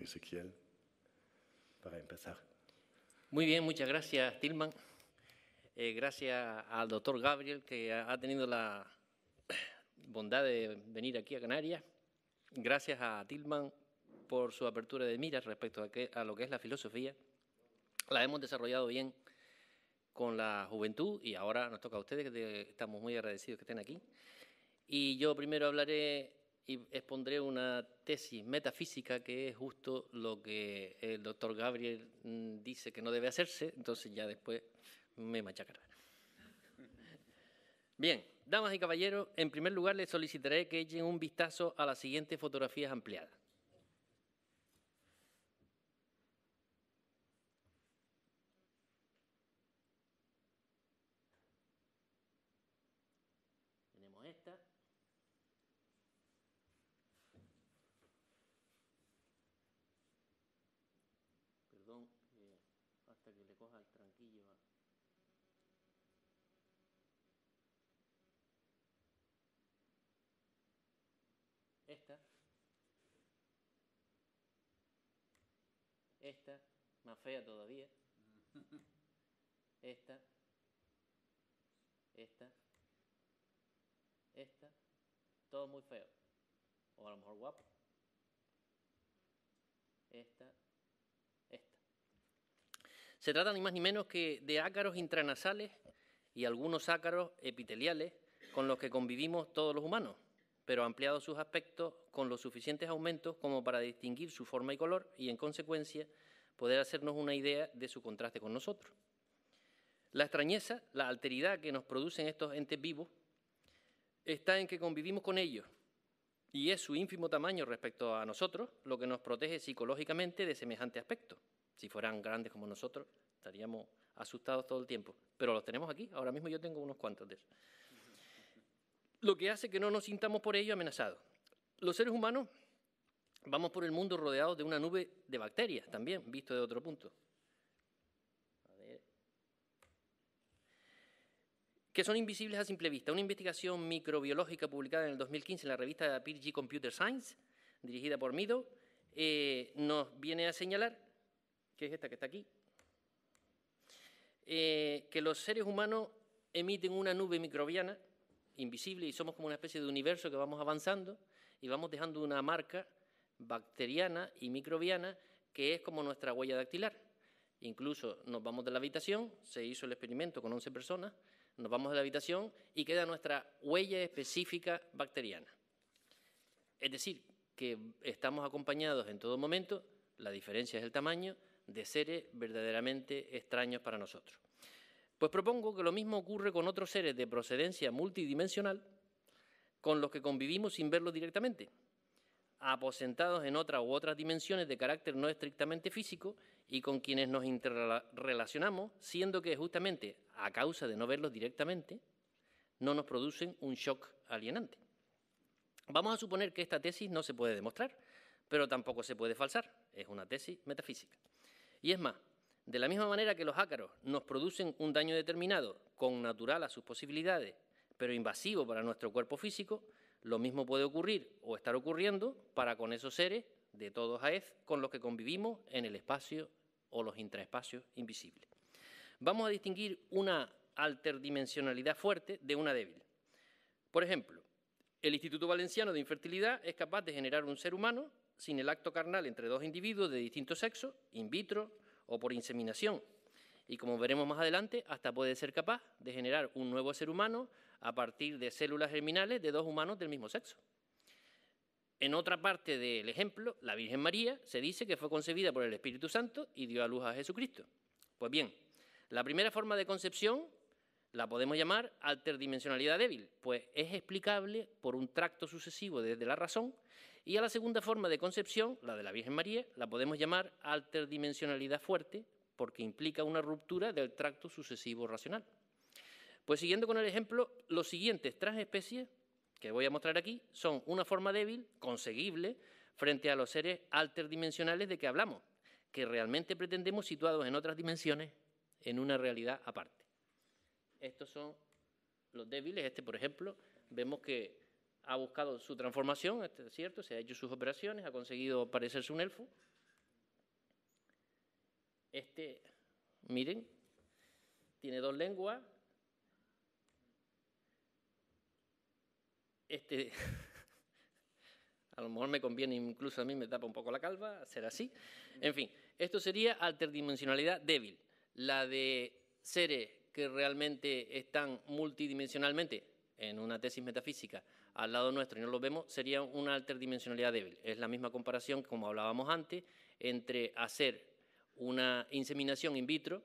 Ezequiel, para empezar. Muy bien, muchas gracias, Tilman. Gracias al doctor Gabriel, que ha tenido la bondad de venir aquí a Canarias. Gracias a Tilman por su apertura de miras respecto a lo que es la filosofía. La hemos desarrollado bien con la juventud y ahora nos toca a ustedes, que estamos muy agradecidos que estén aquí. Y yo primero hablaré y expondré una tesis metafísica, que es justo lo que el doctor Gabriel dice que no debe hacerse, entonces ya después me machacará. Bien, damas y caballeros, en primer lugar les solicitaré que echen un vistazo a las siguientes fotografías ampliadas. Tenemos esta. Perdón, hasta que le coja el tranquillo. Esta, más fea todavía. Esta, todo muy feo. O a lo mejor guapo. Esta. Se trata ni más ni menos que de ácaros intranasales y algunos ácaros epiteliales con los que convivimos todos los humanos, pero ampliados sus aspectos con los suficientes aumentos como para distinguir su forma y color y, en consecuencia, poder hacernos una idea de su contraste con nosotros. La extrañeza, la alteridad que nos producen estos entes vivos está en que convivimos con ellos y es su ínfimo tamaño respecto a nosotros lo que nos protege psicológicamente de semejante aspecto. Si fueran grandes como nosotros, estaríamos asustados todo el tiempo. Pero los tenemos aquí. Ahora mismo yo tengo unos cuantos de esos. Lo que hace que no nos sintamos por ello amenazados. Los seres humanos vamos por el mundo rodeados de una nube de bacterias, también, visto de otro punto. Que son invisibles a simple vista. Una investigación microbiológica publicada en el 2015 en la revista PG Computer Science, dirigida por Meadow, nos viene a señalar, que es esta que está aquí, que los seres humanos emiten una nube microbiana invisible y somos como una especie de universo que vamos avanzando y vamos dejando una marca bacteriana y microbiana que es como nuestra huella dactilar. Incluso nos vamos de la habitación, se hizo el experimento con 11 personas, nos vamos de la habitación y queda nuestra huella específica bacteriana. Es decir, que estamos acompañados en todo momento, la diferencia es el tamaño, de seres verdaderamente extraños para nosotros. Pues propongo que lo mismo ocurre con otros seres de procedencia multidimensional con los que convivimos sin verlos directamente, aposentados en otras u otras dimensiones de carácter no estrictamente físico y con quienes nos interrelacionamos, siendo que justamente a causa de no verlos directamente no nos producen un shock alienante. Vamos a suponer que esta tesis no se puede demostrar, pero tampoco se puede falsar, es una tesis metafísica. Y es más, de la misma manera que los ácaros nos producen un daño determinado, connatural a sus posibilidades, pero invasivo para nuestro cuerpo físico, lo mismo puede ocurrir o estar ocurriendo para con esos seres de todos a vez con los que convivimos en el espacio o los intraespacios invisibles. Vamos a distinguir una alterdimensionalidad fuerte de una débil. Por ejemplo, el Instituto Valenciano de Infertilidad es capaz de generar un ser humano sin el acto carnal entre dos individuos de distinto sexo, in vitro o por inseminación. Y como veremos más adelante, hasta puede ser capaz de generar un nuevo ser humano a partir de células germinales de dos humanos del mismo sexo. En otra parte del ejemplo, la Virgen María se dice que fue concebida por el Espíritu Santo y dio a luz a Jesucristo. Pues bien, la primera forma de concepción la podemos llamar alterdimensionalidad débil, pues es explicable por un tracto sucesivo desde la razón, y a la segunda forma de concepción, la de la Virgen María, la podemos llamar alterdimensionalidad fuerte, porque implica una ruptura del tracto sucesivo racional. Pues siguiendo con el ejemplo, los siguientes transespecies que voy a mostrar aquí son una forma débil, conseguible, frente a los seres alterdimensionales de que hablamos, que realmente pretendemos situados en otras dimensiones, en una realidad aparte. Estos son los débiles. Por ejemplo, vemos que ha buscado su transformación, es cierto, se ha hecho sus operaciones, ha conseguido parecerse un elfo, Miren, tiene 2 lenguas. A lo mejor me conviene, incluso a mí me tapa un poco la calva, hacer así. En fin, esto sería alterdimensionalidad débil. La de seres que realmente están multidimensionalmente en una tesis metafísica al lado nuestro y no los vemos, sería una alterdimensionalidad débil. Es la misma comparación, como hablábamos antes, entre hacer una inseminación in vitro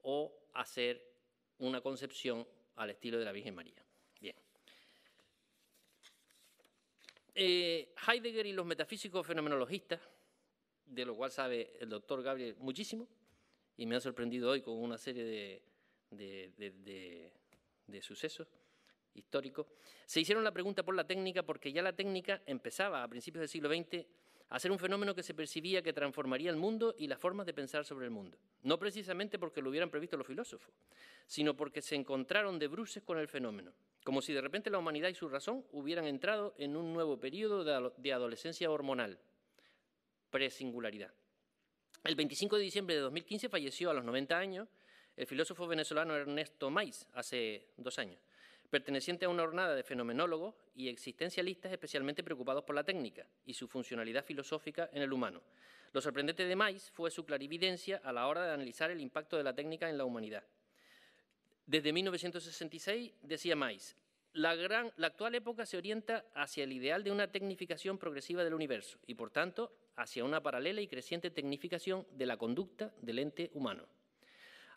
o hacer una concepción al estilo de la Virgen María. Bien. Heidegger y los metafísicos fenomenologistas, de lo cual sabe el doctor Gabriel muchísimo, y me ha sorprendido hoy con una serie de sucesos históricos, se hicieron la pregunta por la técnica porque ya la técnica empezaba a principios del siglo XX a ser un fenómeno que se percibía que transformaría el mundo y las formas de pensar sobre el mundo. No precisamente porque lo hubieran previsto los filósofos, sino porque se encontraron de bruces con el fenómeno, como si de repente la humanidad y su razón hubieran entrado en un nuevo periodo de adolescencia hormonal, presingularidad. El 25 de diciembre de 2015 falleció a los 90 años el filósofo venezolano Ernesto Maiz, hace 2 años, perteneciente a una hornada de fenomenólogos y existencialistas especialmente preocupados por la técnica y su funcionalidad filosófica en el humano. Lo sorprendente de Maiz fue su clarividencia a la hora de analizar el impacto de la técnica en la humanidad. Desde 1966, decía Maiz, la actual época se orienta hacia el ideal de una tecnificación progresiva del universo y, por tanto, hacia una paralela y creciente tecnificación de la conducta del ente humano.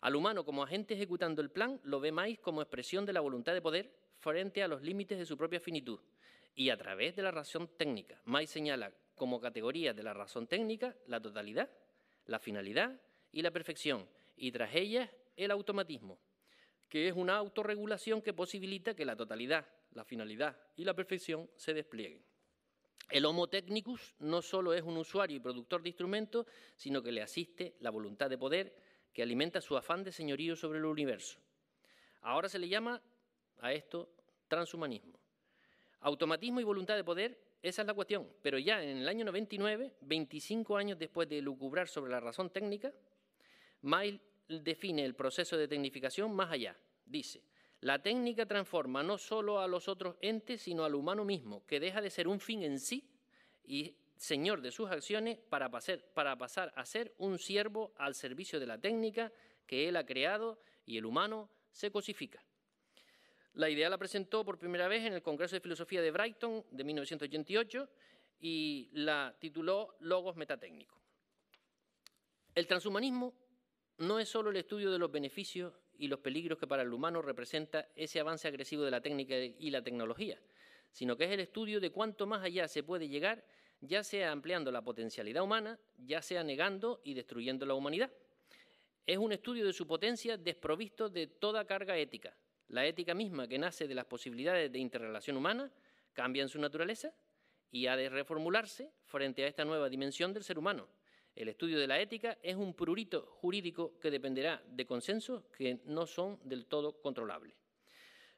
Al humano como agente ejecutando el plan lo ve Maiz como expresión de la voluntad de poder frente a los límites de su propia finitud y a través de la razón técnica. Maiz señala como categorías de la razón técnica la totalidad, la finalidad y la perfección, y tras ellas el automatismo, que es una autorregulación que posibilita que la totalidad, la finalidad y la perfección se desplieguen. El Homo technicus no solo es un usuario y productor de instrumentos, sino que le asiste la voluntad de poder que alimenta su afán de señorío sobre el universo. Ahora se le llama a esto transhumanismo. Automatismo y voluntad de poder, esa es la cuestión, pero ya en el año 99, 25 años después de lucubrar sobre la razón técnica, Maiz define el proceso de tecnificación más allá. Dice, la técnica transforma no solo a los otros entes, sino al humano mismo, que deja de ser un fin en sí y señor de sus acciones para pasar a ser un siervo al servicio de la técnica que él ha creado y el humano se cosifica. La idea la presentó por primera vez en el Congreso de Filosofía de Brighton de 1988 y la tituló Logos Metatécnico. El transhumanismo no es solo el estudio de los beneficios y los peligros que para el humano representa ese avance agresivo de la técnica y la tecnología, sino que es el estudio de cuánto más allá se puede llegar, ya sea ampliando la potencialidad humana, ya sea negando y destruyendo la humanidad. Es un estudio de su potencia desprovisto de toda carga ética. La ética misma, que nace de las posibilidades de interrelación humana, cambia en su naturaleza y ha de reformularse frente a esta nueva dimensión del ser humano. El estudio de la ética es un prurito jurídico que dependerá de consensos que no son del todo controlables.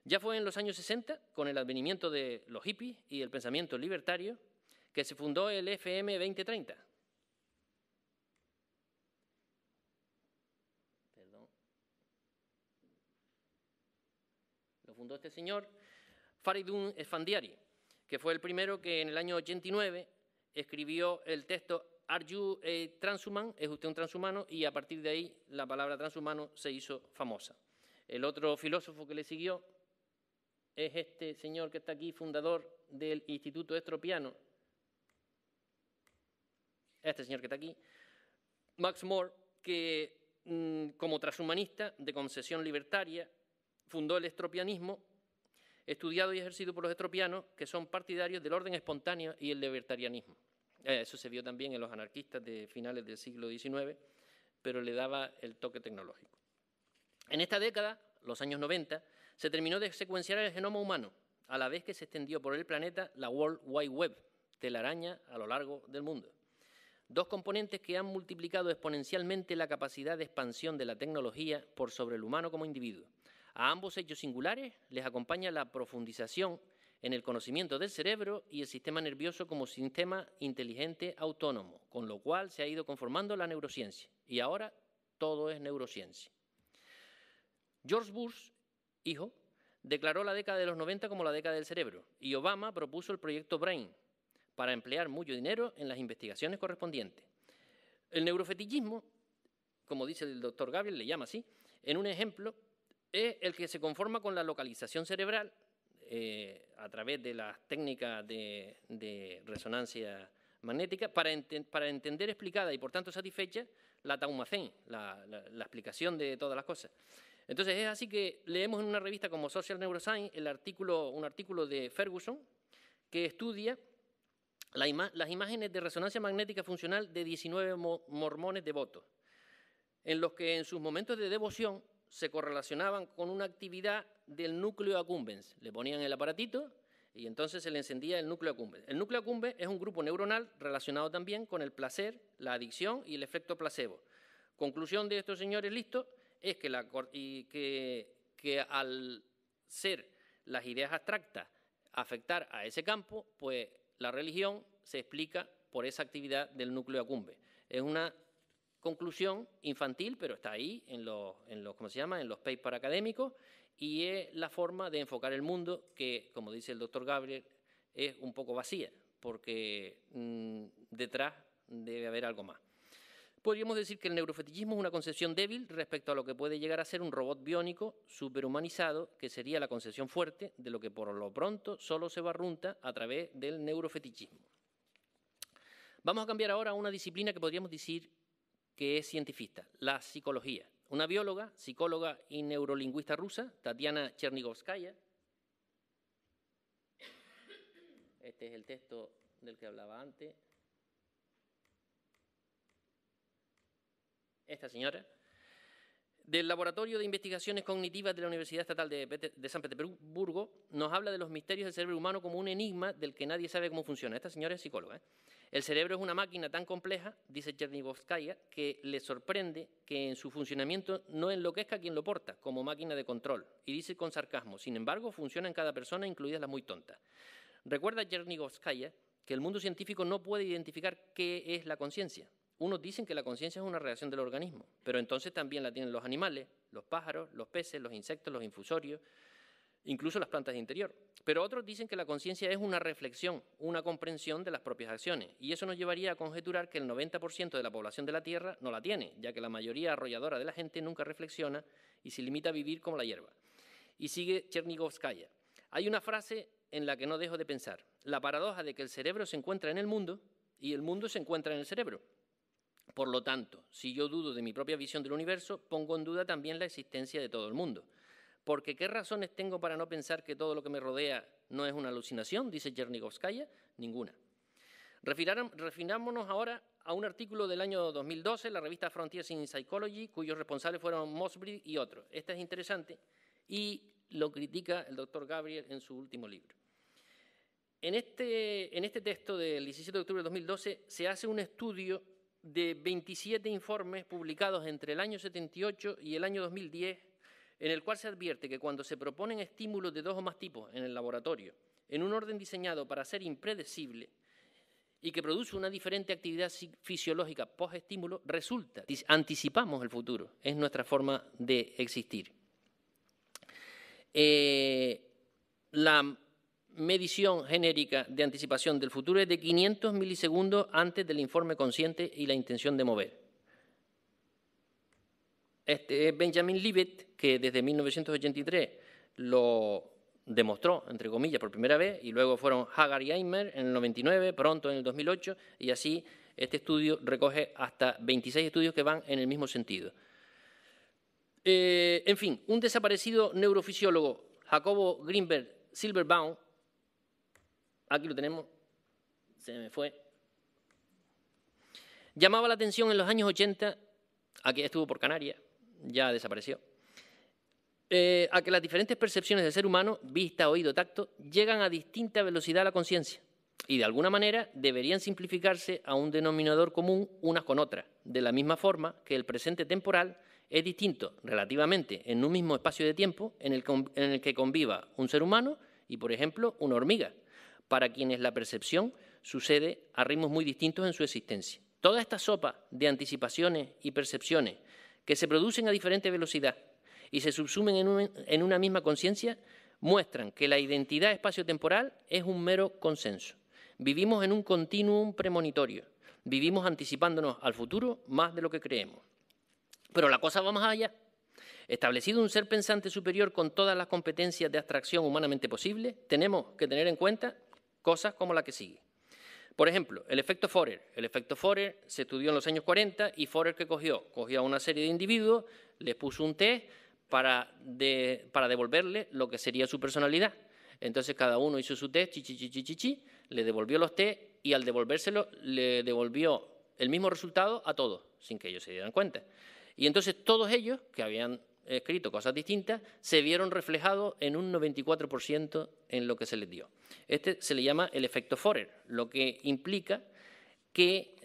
Ya fue en los años 60, con el advenimiento de los hippies y el pensamiento libertario, que se fundó el FM 2030. Lo fundó este señor, Faridun Esfandiari, que fue el primero que en el año 89 escribió el texto Are you a transhuman? ¿Es usted un transhumano? Y a partir de ahí la palabra transhumano se hizo famosa. El otro filósofo que le siguió es este señor que está aquí, fundador del Instituto Estropiano. Este señor que está aquí, Max More, que como transhumanista de concesión libertaria fundó el estropianismo, estudiado y ejercido por los estropianos, que son partidarios del orden espontáneo y el libertarianismo. Eso se vio también en los anarquistas de finales del siglo XIX, pero le daba el toque tecnológico. En esta década, los años 90, se terminó de secuenciar el genoma humano, a la vez que se extendió por el planeta la World Wide Web, telaraña a lo largo del mundo. Dos componentes que han multiplicado exponencialmente la capacidad de expansión de la tecnología por sobre el humano como individuo. A ambos hechos singulares les acompaña la profundización en el conocimiento del cerebro y el sistema nervioso como sistema inteligente autónomo, con lo cual se ha ido conformando la neurociencia. Y ahora todo es neurociencia. George Bush, hijo, declaró la década de los 90 como la década del cerebro y Obama propuso el proyecto BRAIN para emplear mucho dinero en las investigaciones correspondientes. El neurofetichismo, como dice el doctor Gabriel, le llama así, en un ejemplo, es el que se conforma con la localización cerebral a través de las técnicas de resonancia magnética para entender explicada y por tanto satisfecha la taumacein, la explicación de todas las cosas. Entonces es así que leemos en una revista como Social Neuroscience un artículo de Ferguson que estudia las imágenes de resonancia magnética funcional de 19 mormones devotos, en los que en sus momentos de devoción se correlacionaban con una actividad del núcleo accumbens. Le ponían el aparatito y entonces se le encendía el núcleo accumbens. El núcleo accumbens es un grupo neuronal relacionado también con el placer, la adicción y el efecto placebo. Conclusión de estos señores listos es que al ser las ideas abstractas afectar a ese campo, pues la religión se explica por esa actividad del núcleo accumbens. Es una conclusión infantil, pero está ahí en los papers académicos y es la forma de enfocar el mundo que, como dice el doctor Gabriel, es un poco vacía, porque detrás debe haber algo más. Podríamos decir que el neurofetichismo es una concepción débil respecto a lo que puede llegar a ser un robot biónico superhumanizado, que sería la concepción fuerte de lo que por lo pronto solo se barrunta a través del neurofetichismo. Vamos a cambiar ahora a una disciplina que podríamos decir que es cientifista, la psicología. Una bióloga, psicóloga y neurolingüista rusa, Tatiana Chernigovskaya. Este es el texto del que hablaba antes. Esta señora, del Laboratorio de Investigaciones Cognitivas de la Universidad Estatal de San Petersburgo, nos habla de los misterios del cerebro humano como un enigma del que nadie sabe cómo funciona. Esta señora es psicóloga. El cerebro es una máquina tan compleja, dice Chernigovskaya, que le sorprende que en su funcionamiento no enloquezca quien lo porta, como máquina de control. Y dice con sarcasmo, sin embargo, funciona en cada persona, incluidas las muy tontas. Recuerda Chernigovskaya que el mundo científico no puede identificar qué es la conciencia. Unos dicen que la conciencia es una reacción del organismo, pero entonces también la tienen los animales, los pájaros, los peces, los insectos, los infusorios, incluso las plantas de interior. Pero otros dicen que la conciencia es una reflexión, una comprensión de las propias acciones, y eso nos llevaría a conjeturar que el 90% de la población de la Tierra no la tiene, ya que la mayoría arrolladora de la gente nunca reflexiona y se limita a vivir como la hierba. Y sigue Chernigovskaya. Hay una frase en la que no dejo de pensar, la paradoja de que el cerebro se encuentra en el mundo y el mundo se encuentra en el cerebro. Por lo tanto, si yo dudo de mi propia visión del universo, pongo en duda también la existencia de todo el mundo. Porque ¿qué razones tengo para no pensar que todo lo que me rodea no es una alucinación?, dice Chernigovskaya. Ninguna. Refinámonos ahora a un artículo del año 2012 en la revista Frontiers in Psychology, cuyos responsables fueron Mosbridge y otros. Este es interesante y lo critica el doctor Gabriel en su último libro. En este texto del 17 de octubre de 2012 se hace un estudio de 27 informes publicados entre el año 78 y el año 2010, en el cual se advierte que cuando se proponen estímulos de 2 o más tipos en el laboratorio, en un orden diseñado para ser impredecible y que produce una diferente actividad fisiológica post-estímulo, resulta, anticipamos el futuro, es nuestra forma de existir. La medición genérica de anticipación del futuro es de 500 milisegundos antes del informe consciente y la intención de mover. Este es Benjamin Libet, que desde 1983 lo demostró, entre comillas, por primera vez, y luego fueron Hagar y Eimer en el 99, pronto en el 2008, y así este estudio recoge hasta 26 estudios que van en el mismo sentido. En fin, un desaparecido neurofisiólogo, Jacobo Grinberg Silverbaum, aquí lo tenemos, se me fue, llamaba la atención en los años 80, aquí estuvo por Canarias, ya desapareció, a que las diferentes percepciones del ser humano, vista, oído, tacto, llegan a distinta velocidad a la conciencia y de alguna manera deberían simplificarse a un denominador común unas con otras, de la misma forma que el presente temporal es distinto relativamente en un mismo espacio de tiempo en el que conviva un ser humano y, por ejemplo, una hormiga, para quienes la percepción sucede a ritmos muy distintos en su existencia. Toda esta sopa de anticipaciones y percepciones que se producen a diferente velocidad y se subsumen en una misma conciencia, muestran que la identidad espaciotemporal es un mero consenso. Vivimos en un continuum premonitorio, vivimos anticipándonos al futuro más de lo que creemos. Pero la cosa va más allá. Establecido un ser pensante superior con todas las competencias de abstracción humanamente posibles, tenemos que tener en cuenta cosas como la que sigue. Por ejemplo, el efecto Forer. El efecto Forer se estudió en los años 40 y Forer, ¿qué cogió? Cogió a una serie de individuos, les puso un test para devolverle lo que sería su personalidad. Entonces cada uno hizo su test, le devolvió los test y al devolvérselo le devolvió el mismo resultado a todos, sin que ellos se dieran cuenta. Y entonces todos ellos, que habían escrito cosas distintas, se vieron reflejados en un 94% en lo que se les dio. Este se le llama el efecto Forer, lo que implica que,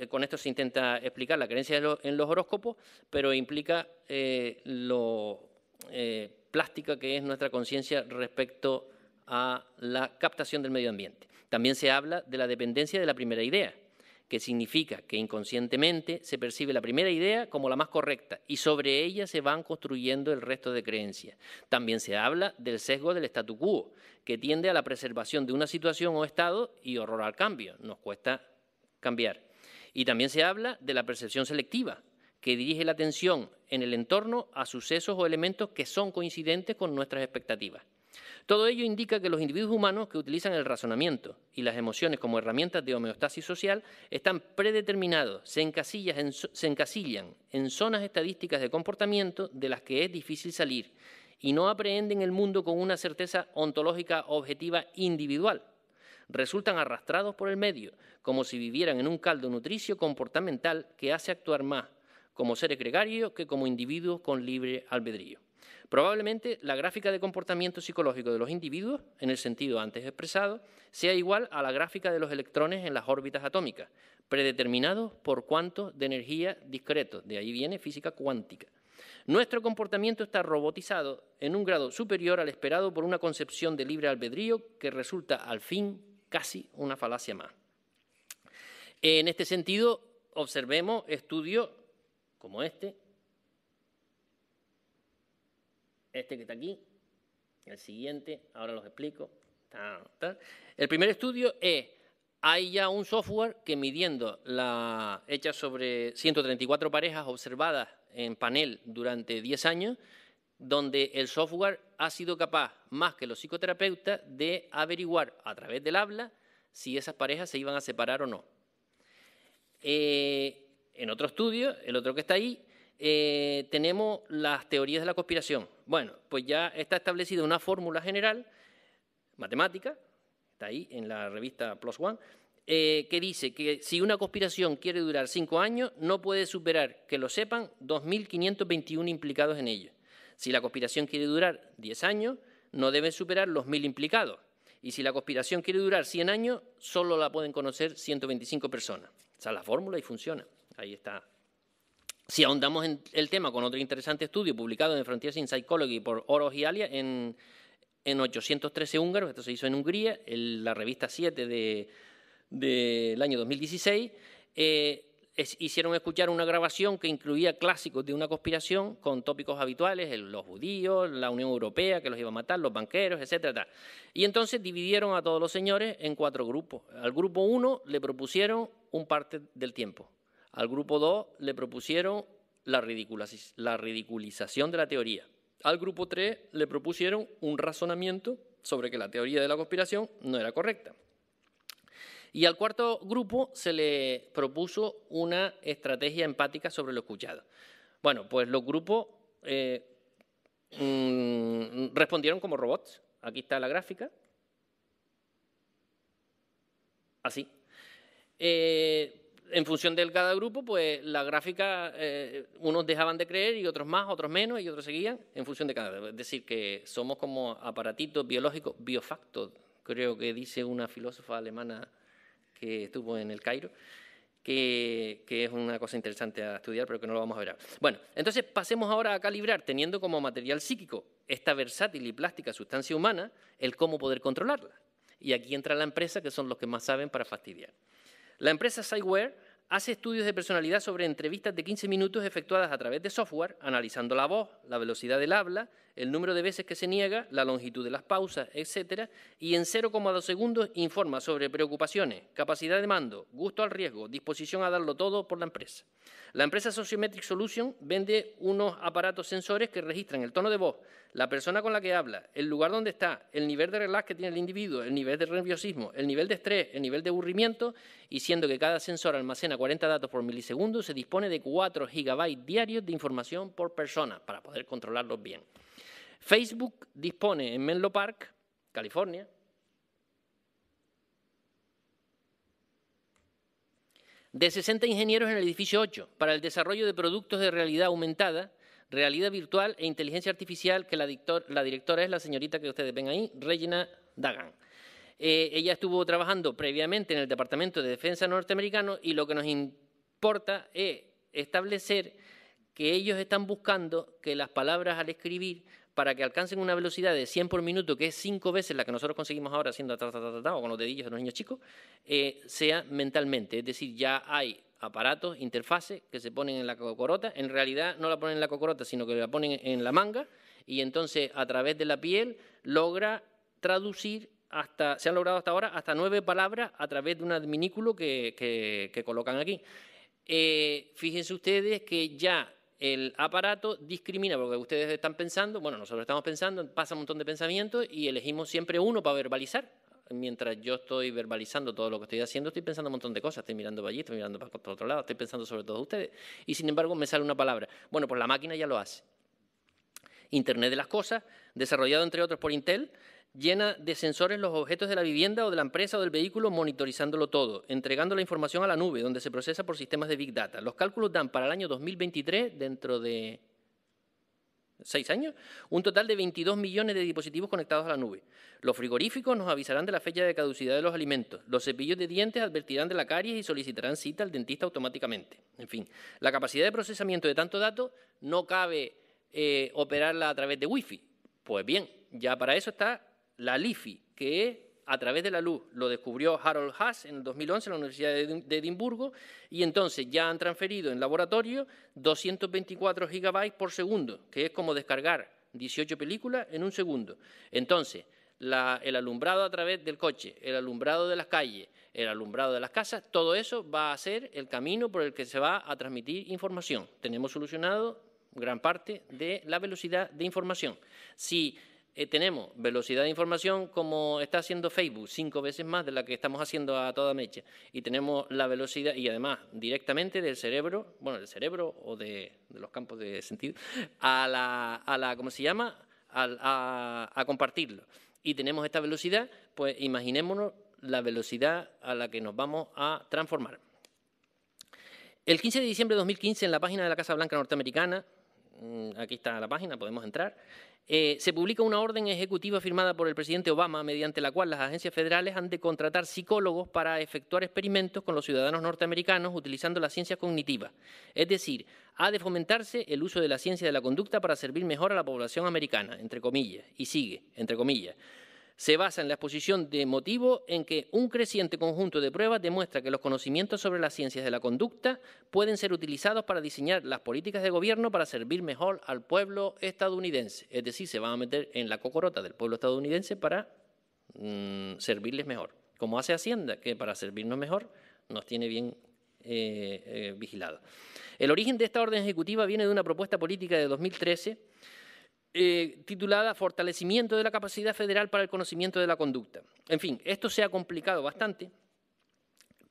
con esto se intenta explicar la creencia en los horóscopos, pero implica lo plástica que es nuestra conciencia respecto a la captación del medio ambiente. También se habla de la dependencia de la primera idea, que significa que inconscientemente se percibe la primera idea como la más correcta y sobre ella se van construyendo el resto de creencias. También se habla del sesgo del statu quo, que tiende a la preservación de una situación o estado y horror al cambio. Nos cuesta cambiar. Y también se habla de la percepción selectiva, que dirige la atención en el entorno a sucesos o elementos que son coincidentes con nuestras expectativas. Todo ello indica que los individuos humanos que utilizan el razonamiento y las emociones como herramientas de homeostasis social están predeterminados, se encasillan en zonas estadísticas de comportamiento de las que es difícil salir y no aprehenden el mundo con una certeza ontológica objetiva individual. Resultan arrastrados por el medio, como si vivieran en un caldo nutricio comportamental que hace actuar más como seres gregarios que como individuos con libre albedrío. Probablemente la gráfica de comportamiento psicológico de los individuos, en el sentido antes expresado, sea igual a la gráfica de los electrones en las órbitas atómicas, predeterminados por cuantos de energía discretos. De ahí viene física cuántica. Nuestro comportamiento está robotizado en un grado superior al esperado por una concepción de libre albedrío que resulta al fin casi una falacia más. En este sentido, observemos estudios como este que está aquí, el siguiente, ahora los explico. El primer estudio es, hay ya un software que midiendo hecha sobre 134 parejas observadas en panel durante 10 años, donde el software ha sido capaz, más que los psicoterapeutas, de averiguar a través del habla si esas parejas se iban a separar o no. En otro estudio, el otro que está ahí, tenemos las teorías de la conspiración. Bueno, pues ya está establecida una fórmula general, matemática, está ahí en la revista PLOS ONE, que dice que si una conspiración quiere durar 5 años, no puede superar, que lo sepan, 2.521 implicados en ello. Si la conspiración quiere durar 10 años, no debe superar los 1.000 implicados. Y si la conspiración quiere durar 100 años, solo la pueden conocer 125 personas. Esa es la fórmula y funciona. Ahí está. Si ahondamos en el tema con otro interesante estudio publicado en Frontiers in Psychology por Orosz y Alia en 813 húngaros, esto se hizo en Hungría, en la revista 7 del año 2016, hicieron escuchar una grabación que incluía clásicos de una conspiración con tópicos habituales, los judíos, la Unión Europea, que los iba a matar, los banqueros, etcétera. Y entonces dividieron a todos los señores en 4 grupos. Al grupo 1 le propusieron un parte del tiempo. Al grupo 2 le propusieron la ridiculización de la teoría. Al grupo 3 le propusieron un razonamiento sobre que la teoría de la conspiración no era correcta. Y al cuarto grupo se le propuso una estrategia empática sobre lo escuchado. Bueno, pues los grupos respondieron como robots. Aquí está la gráfica. Así. En función de cada grupo, pues la gráfica, unos dejaban de creer y otros más, otros menos y otros seguían en función de cada. Es decir, que somos como aparatitos biológicos, biofacto, creo que dice una filósofa alemana que estuvo en el Cairo, que es una cosa interesante a estudiar, pero que no lo vamos a ver ahora. Bueno, entonces pasemos ahora a calibrar, teniendo como material psíquico esta versátil y plástica sustancia humana, el cómo poder controlarla. Y aquí entra la empresa, que son los que más saben para fastidiar. La empresa Cyware hace estudios de personalidad sobre entrevistas de 15 minutos efectuadas a través de software, analizando la voz, la velocidad del habla, el número de veces que se niega, la longitud de las pausas, etcétera, y en 0,2 segundos informa sobre preocupaciones, capacidad de mando, gusto al riesgo, disposición a darlo todo por la empresa. La empresa Sociometric Solution vende unos aparatos sensores que registran el tono de voz, la persona con la que habla, el lugar donde está, el nivel de relax que tiene el individuo, el nivel de nerviosismo, el nivel de estrés, el nivel de aburrimiento, y siendo que cada sensor almacena 40 datos por milisegundo, se dispone de 4 gigabytes diarios de información por persona para poder controlarlos bien. Facebook dispone en Menlo Park, California, de 60 ingenieros en el edificio 8 para el desarrollo de productos de realidad aumentada, realidad virtual e inteligencia artificial, que la directora es la señorita que ustedes ven ahí, Regina Dagan. Ella estuvo trabajando previamente en el Departamento de Defensa norteamericano y lo que nos importa es establecer que ellos están buscando que las palabras al escribir, para que alcancen una velocidad de 100 por minuto, que es 5 veces la que nosotros conseguimos ahora haciendo o con los dedillos de los niños chicos, sea mentalmente. Es decir, ya hay aparatos, interfaces que se ponen en la cocorota. En realidad no la ponen en la cocorota, sino que la ponen en la manga, y entonces a través de la piel logra traducir se han logrado hasta ahora hasta 9 palabras a través de un adminículo que colocan aquí. Fíjense ustedes que ya el aparato discrimina, porque ustedes están pensando, bueno, nosotros estamos pensando, pasa un montón de pensamientos y elegimos siempre uno para verbalizar. Mientras yo estoy verbalizando todo lo que estoy haciendo, estoy pensando un montón de cosas, estoy mirando para allí, estoy mirando para otro lado, estoy pensando sobre todos ustedes, y sin embargo me sale una palabra. Bueno, pues la máquina ya lo hace. Internet de las cosas, desarrollado entre otros por Intel, llena de sensores los objetos de la vivienda o de la empresa o del vehículo, monitorizándolo todo, entregando la información a la nube, donde se procesa por sistemas de Big Data. Los cálculos dan para el año 2023, dentro de 6 años, un total de 22 millones de dispositivos conectados a la nube. Los frigoríficos nos avisarán de la fecha de caducidad de los alimentos. Los cepillos de dientes advertirán de la caries y solicitarán cita al dentista automáticamente. En fin, la capacidad de procesamiento de tanto dato no cabe operarla a través de Wi-Fi. Pues bien, ya para eso está la LiFi, que es a través de la luz. Lo descubrió Harold Haas en el 2011 en la Universidad de Edimburgo, y entonces ya han transferido en laboratorio 224 gigabytes por segundo, que es como descargar 18 películas en un segundo. Entonces, el alumbrado a través del coche, el alumbrado de las calles, el alumbrado de las casas, todo eso va a ser el camino por el que se va a transmitir información. Tenemos solucionado gran parte de la velocidad de información. Si tenemos velocidad de información como está haciendo Facebook, 5 veces más de la que estamos haciendo a toda mecha, y tenemos la velocidad, y además directamente del cerebro, bueno, del cerebro o de los campos de sentido, ¿cómo se llama?, a compartirlo. Y tenemos esta velocidad, pues imaginémonos la velocidad a la que nos vamos a transformar. El 15 de diciembre de 2015, en la página de la Casa Blanca norteamericana, aquí está la página, podemos entrar, se publica una orden ejecutiva firmada por el presidente Obama, mediante la cual las agencias federales han de contratar psicólogos para efectuar experimentos con los ciudadanos norteamericanos utilizando la ciencia cognitiva. Es decir, ha de fomentarse el uso de la ciencia de la conducta para servir mejor a la población americana, entre comillas, y sigue, entre comillas. Se basa en la exposición de motivo en que un creciente conjunto de pruebas demuestra que los conocimientos sobre las ciencias de la conducta pueden ser utilizados para diseñar las políticas de gobierno para servir mejor al pueblo estadounidense. Es decir, se van a meter en la cocorota del pueblo estadounidense para servirles mejor. Como hace Hacienda, que para servirnos mejor nos tiene bien vigilados. El origen de esta orden ejecutiva viene de una propuesta política de 2013 titulada Fortalecimiento de la capacidad federal para el conocimiento de la conducta. En fin, esto se ha complicado bastante,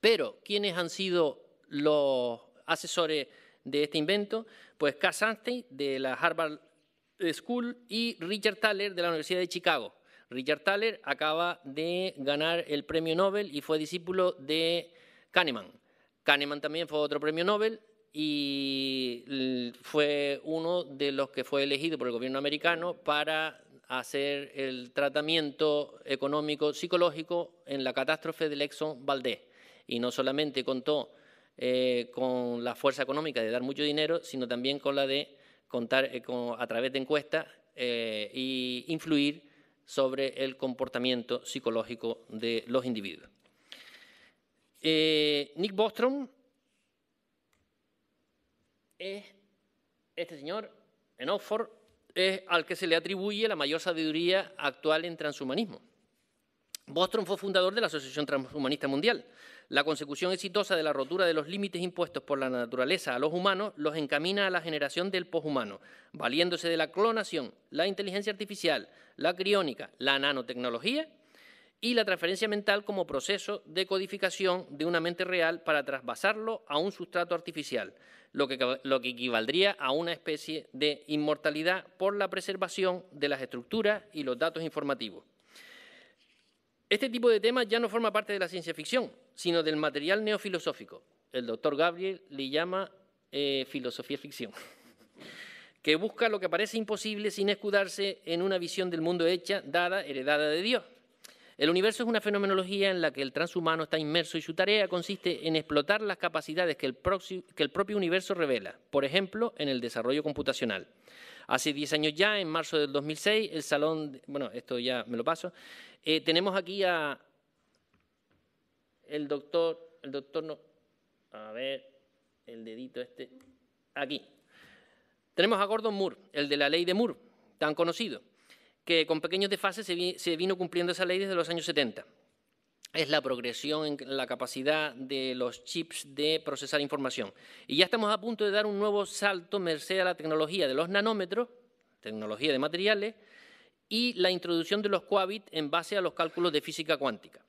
pero ¿quiénes han sido los asesores de este invento? Pues Cass Sunstein, de la Harvard School, y Richard Thaler, de la Universidad de Chicago. Richard Thaler acaba de ganar el premio Nobel y fue discípulo de Kahneman. Kahneman también fue otro premio Nobel, y fue uno de los que fue elegido por el gobierno americano para hacer el tratamiento económico psicológico en la catástrofe del Exxon Valdez. Y no solamente contó con la fuerza económica de dar mucho dinero, sino también con la de contar a través de encuestas e influir sobre el comportamiento psicológico de los individuos. Nick Bostrom es este señor en Oxford, es al que se le atribuye la mayor sabiduría actual en transhumanismo. Bostrom fue fundador de la Asociación Transhumanista Mundial. La consecución exitosa de la rotura de los límites impuestos por la naturaleza a los humanos los encamina a la generación del poshumano, valiéndose de la clonación, la inteligencia artificial, la criónica, la nanotecnología y la transferencia mental como proceso de codificación de una mente real para trasvasarlo a un sustrato artificial, lo que equivaldría a una especie de inmortalidad por la preservación de las estructuras y los datos informativos. Este tipo de temas ya no forma parte de la ciencia ficción, sino del material neofilosófico. El doctor Gabriel le llama filosofía ficción, que busca lo que parece imposible sin escudarse en una visión del mundo hecha, dada, heredada de Dios. El universo es una fenomenología en la que el transhumano está inmerso y su tarea consiste en explotar las capacidades que el propio universo revela, por ejemplo, en el desarrollo computacional. Hace 10 años ya, en marzo del 2006, el Salón... Bueno, esto ya me lo paso. Tenemos aquí a el doctor no... A ver, el dedito este... Aquí. Tenemos a Gordon Moore, el de la ley de Moore, tan conocido, que con pequeños desfases se vino cumpliendo esa ley desde los años 70. Es la progresión en la capacidad de los chips de procesar información. Y ya estamos a punto de dar un nuevo salto merced a la tecnología de los nanómetros, tecnología de materiales, y la introducción de los qubits en base a los cálculos de física cuántica.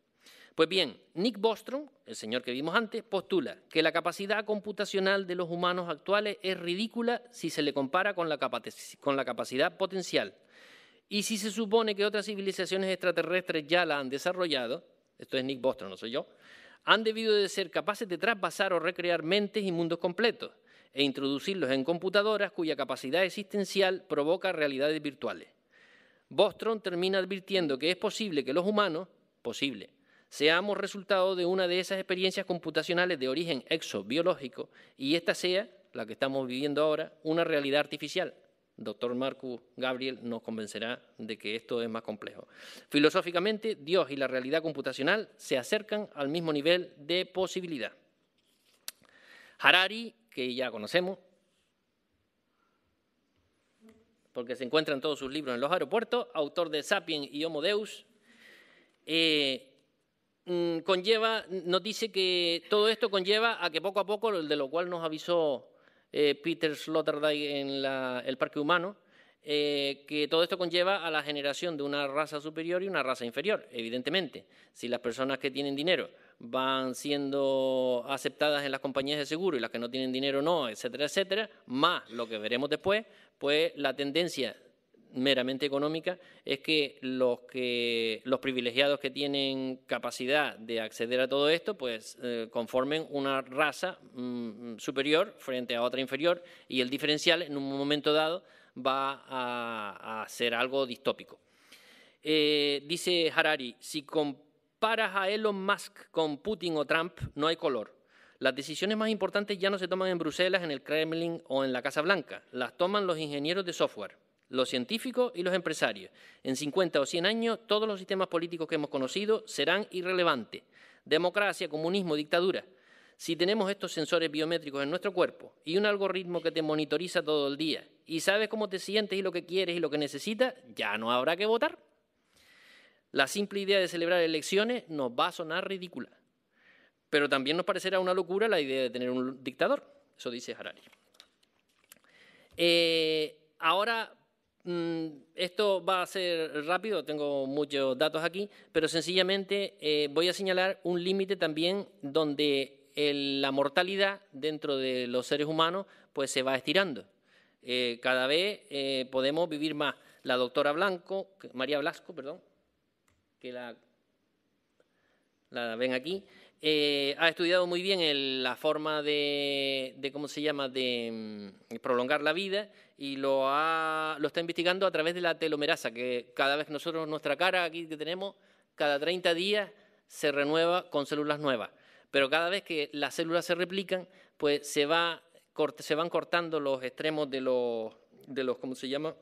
Pues bien, Nick Bostrom, el señor que vimos antes, postula que la capacidad computacional de los humanos actuales es ridícula si se le compara con la capacidad potencial. Y si se supone que otras civilizaciones extraterrestres ya la han desarrollado, esto es Nick Bostrom, no soy yo, han debido de ser capaces de trasvasar o recrear mentes y mundos completos e introducirlos en computadoras cuya capacidad existencial provoca realidades virtuales. Bostrom termina advirtiendo que es posible que los humanos, seamos resultado de una de esas experiencias computacionales de origen exobiológico y esta sea, la que estamos viviendo ahora, una realidad artificial. Doctor Marcus Gabriel nos convencerá de que esto es más complejo. Filosóficamente, Dios y la realidad computacional se acercan al mismo nivel de posibilidad. Harari, que ya conocemos, porque se encuentra en todos sus libros en los aeropuertos, autor de Sapiens y Homo Deus, nos dice que todo esto conlleva a que poco a poco, de lo cual nos avisó Peter Sloterdijk en el Parque Humano, que todo esto conlleva a la generación de una raza superior y una raza inferior, evidentemente. Si las personas que tienen dinero van siendo aceptadas en las compañías de seguro y las que no tienen dinero no, etcétera, etcétera, más lo que veremos después, pues la tendencia meramente económica es que los privilegiados que tienen capacidad de acceder a todo esto pues conformen una raza superior frente a otra inferior y el diferencial en un momento dado va a ser algo distópico. Dice Harari, si comparas a Elon Musk con Putin o Trump no hay color. Las decisiones más importantes ya no se toman en Bruselas, en el Kremlin o en la Casa Blanca, las toman los ingenieros de software, los científicos y los empresarios. En 50 o 100 años, todos los sistemas políticos que hemos conocido serán irrelevantes. Democracia, comunismo, dictadura. Si tenemos estos sensores biométricos en nuestro cuerpo y un algoritmo que te monitoriza todo el día y sabes cómo te sientes y lo que quieres y lo que necesitas, ya no habrá que votar. La simple idea de celebrar elecciones nos va a sonar ridícula. Pero también nos parecerá una locura la idea de tener un dictador. Eso dice Harari. Ahora... esto va a ser rápido, tengo muchos datos aquí, pero sencillamente voy a señalar un límite también donde la mortalidad dentro de los seres humanos pues se va estirando. Cada vez podemos vivir más. La doctora María Blasco, que la ven aquí, ha estudiado muy bien la forma de ¿cómo se llama?, de prolongar la vida y lo está investigando a través de la telomerasa, que cada vez que nosotros, nuestra cara aquí que tenemos, cada 30 días se renueva con células nuevas. Pero cada vez que las células se replican, pues se van cortando los extremos de los ¿cómo se llama?,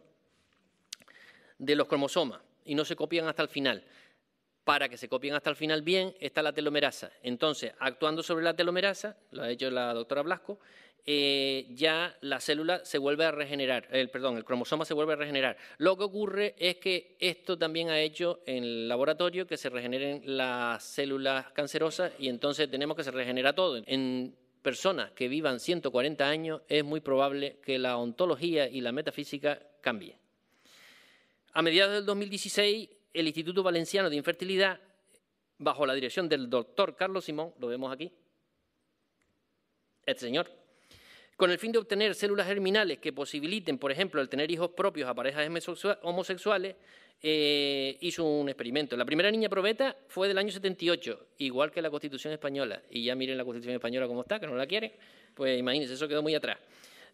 de los cromosomas y no se copian hasta el final. para que se copien hasta el final bien, está la telomerasa. Entonces, actuando sobre la telomerasa, lo ha hecho la doctora Blasco, ya la célula se vuelve a regenerar, el cromosoma se vuelve a regenerar. Lo que ocurre es que esto también ha hecho en el laboratorio que se regeneren las células cancerosas y entonces tenemos que se regenera todo. En personas que vivan 140 años es muy probable que la ontología y la metafísica cambien. A mediados del 2016, el Instituto Valenciano de Infertilidad, bajo la dirección del doctor Carlos Simón, lo vemos aquí, este señor, con el fin de obtener células germinales que posibiliten, por ejemplo, el tener hijos propios a parejas homosexuales, hizo un experimento. La primera niña probeta fue del año 78, igual que la Constitución Española. Y ya miren la Constitución Española cómo está, que no la quieren, pues imagínense, eso quedó muy atrás.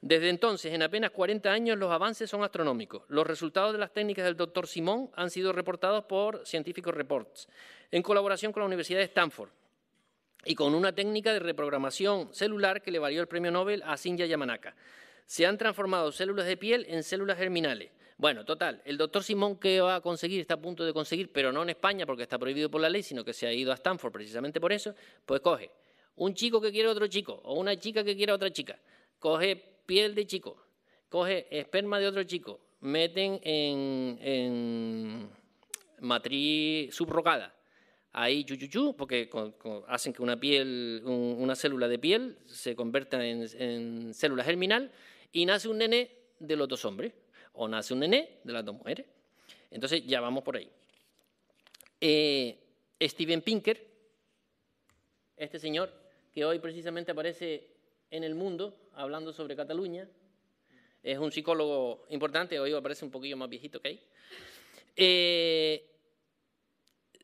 Desde entonces, en apenas 40 años, los avances son astronómicos. Los resultados de las técnicas del doctor Simón han sido reportados por Scientific Reports, en colaboración con la Universidad de Stanford, y con una técnica de reprogramación celular que le valió el premio Nobel a Shinya Yamanaka. Se han transformado células de piel en células germinales. Bueno, total, el doctor Simón, ¿qué va a conseguir? Está a punto de conseguir, pero no en España porque está prohibido por la ley, sino que se ha ido a Stanford precisamente por eso, pues coge un chico que quiere otro chico o una chica que quiere otra chica, coge piel de chico, coge esperma de otro chico, meten en matriz subrogada, ahí porque hacen que una célula de piel se convierta en célula germinal y nace un nené de los dos hombres o nace un nené de las dos mujeres. Entonces ya vamos por ahí. Steven Pinker, este señor que hoy precisamente aparece en El Mundo hablando sobre Cataluña, es un psicólogo importante, hoy aparece un poquillo más viejito que ahí.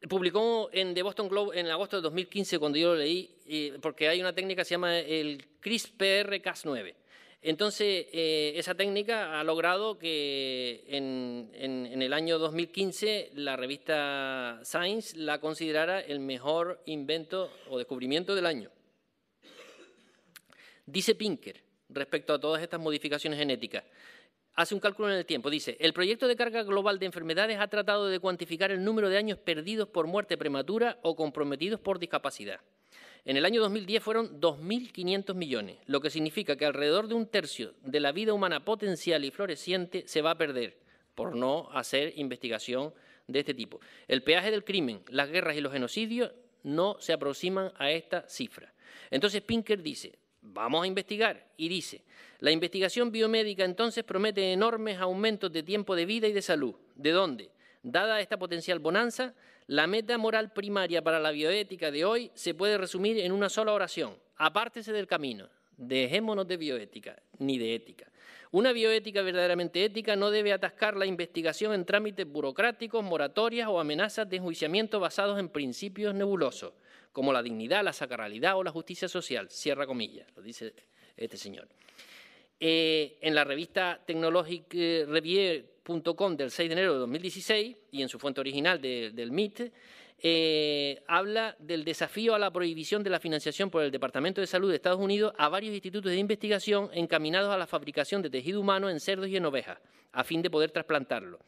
Publicó en The Boston Globe en agosto de 2015, cuando yo lo leí, porque hay una técnica que se llama el CRISPR-Cas9. Entonces, esa técnica ha logrado que en el año 2015 la revista Science la considerara el mejor invento o descubrimiento del año. Dice Pinker, respecto a todas estas modificaciones genéticas, hace un cálculo en el tiempo. Dice, el proyecto de carga global de enfermedades ha tratado de cuantificar el número de años perdidos por muerte prematura o comprometidos por discapacidad. En el año 2010 fueron 2.500 millones, lo que significa que alrededor de un tercio de la vida humana potencial y floreciente se va a perder por no hacer investigación de este tipo. El peaje del crimen, las guerras y los genocidios no se aproximan a esta cifra. Entonces Pinker dice, vamos a investigar, y dice, la investigación biomédica entonces promete enormes aumentos de tiempo de vida y de salud. ¿De dónde? Dada esta potencial bonanza, la meta moral primaria para la bioética de hoy se puede resumir en una sola oración. Apártese del camino. Dejémonos de bioética, ni de ética. Una bioética verdaderamente ética no debe atascar la investigación en trámites burocráticos, moratorias o amenazas de enjuiciamiento basados en principios nebulosos, como la dignidad, la sacralidad o la justicia social. Cierra comillas, lo dice este señor. En la revista technologicreview.com del 6 de enero de 2016 y en su fuente original del MIT, habla del desafío a la prohibición de la financiación por el Departamento de Salud de Estados Unidos a varios institutos de investigación encaminados a la fabricación de tejido humano en cerdos y en ovejas, a fin de poder trasplantarlo.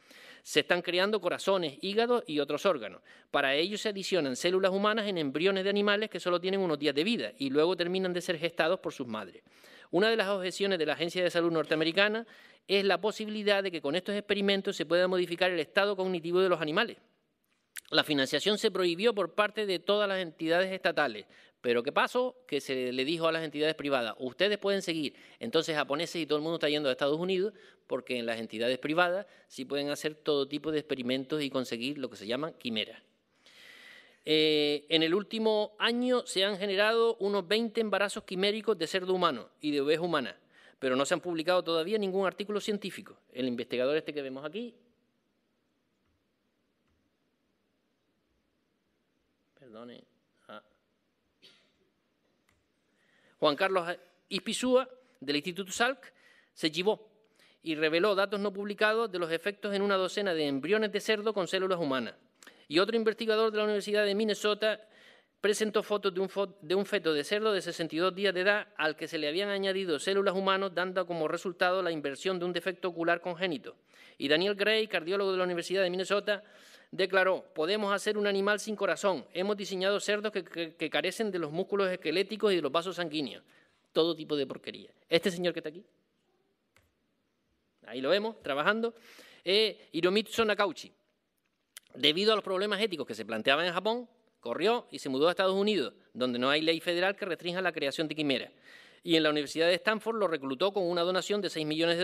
Se están creando corazones, hígados y otros órganos. Para ello se adicionan células humanas en embriones de animales que solo tienen unos días de vida y luego terminan de ser gestados por sus madres. Una de las objeciones de la Agencia de Salud norteamericana es la posibilidad de que con estos experimentos se pueda modificar el estado cognitivo de los animales. La financiación se prohibió por parte de todas las entidades estatales. Pero ¿qué pasó? Que se le dijo a las entidades privadas, ustedes pueden seguir. Entonces japoneses y todo el mundo está yendo a Estados Unidos porque en las entidades privadas sí pueden hacer todo tipo de experimentos y conseguir lo que se llaman quimeras. En el último año se han generado unos 20 embarazos quiméricos de cerdo humano y de oveja humana, pero no se han publicado todavía ningún artículo científico. El investigador este que vemos aquí, perdone, Juan Carlos Ispizúa, del Instituto Salk, se chivó y reveló datos no publicados de los efectos en una docena de embriones de cerdo con células humanas. Y otro investigador de la Universidad de Minnesota presentó fotos de un feto de cerdo de 62 días de edad al que se le habían añadido células humanas, dando como resultado la inversión de un defecto ocular congénito. Y Daniel Gray, cardiólogo de la Universidad de Minnesota, declaró: podemos hacer un animal sin corazón, hemos diseñado cerdos que carecen de los músculos esqueléticos y de los vasos sanguíneos. Todo tipo de porquería. Este señor que está aquí, ahí lo vemos, trabajando, Hiromitsu Nakauchi, debido a los problemas éticos que se planteaban en Japón, corrió y se mudó a Estados Unidos, donde no hay ley federal que restrinja la creación de quimeras. Y en la Universidad de Stanford lo reclutó con una donación de $6 millones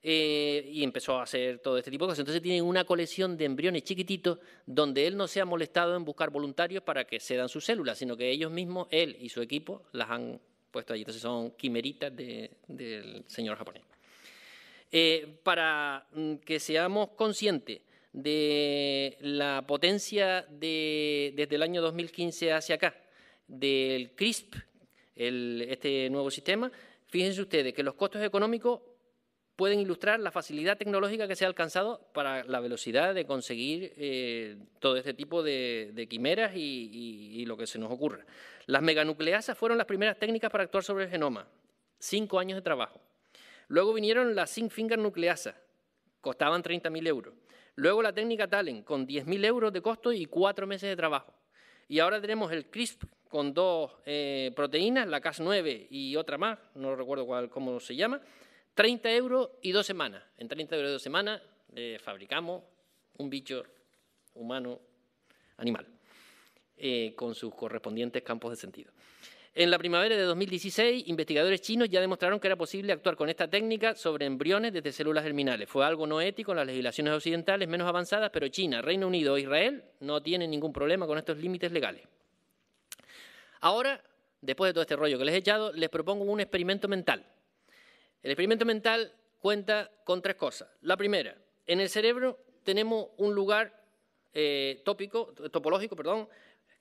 y empezó a hacer todo este tipo de cosas. Entonces tienen una colección de embriones chiquititos donde él no se ha molestado en buscar voluntarios para que cedan sus células, sino que ellos mismos, él y su equipo, las han puesto allí. Entonces son quimeritas del señor japonés. Para que seamos conscientes de la potencia desde el año 2015 hacia acá, del CRISP, este nuevo sistema, fíjense ustedes que los costos económicos pueden ilustrar la facilidad tecnológica que se ha alcanzado para la velocidad de conseguir todo este tipo de quimeras y lo que se nos ocurra. Las meganucleasas fueron las primeras técnicas para actuar sobre el genoma, 5 años de trabajo. Luego vinieron las zinc finger nucleasas, costaban 30.000 euros. Luego la técnica Talent, con 10.000 euros de costo y 4 meses de trabajo. Y ahora tenemos el CRISP con 2 proteínas, la Cas9 y otra más, no recuerdo cómo se llama, 30 euros y 2 semanas. En 30 euros y 2 semanas fabricamos un bicho humano animal, con sus correspondientes campos de sentido. En la primavera de 2016, investigadores chinos ya demostraron que era posible actuar con esta técnica sobre embriones desde células germinales. Fue algo no ético en las legislaciones occidentales menos avanzadas, pero China, Reino Unido e Israel no tienen ningún problema con estos límites legales. Ahora, después de todo este rollo que les he echado, les propongo un experimento mental. El experimento mental cuenta con 3 cosas. La primera, en el cerebro tenemos un lugar topológico,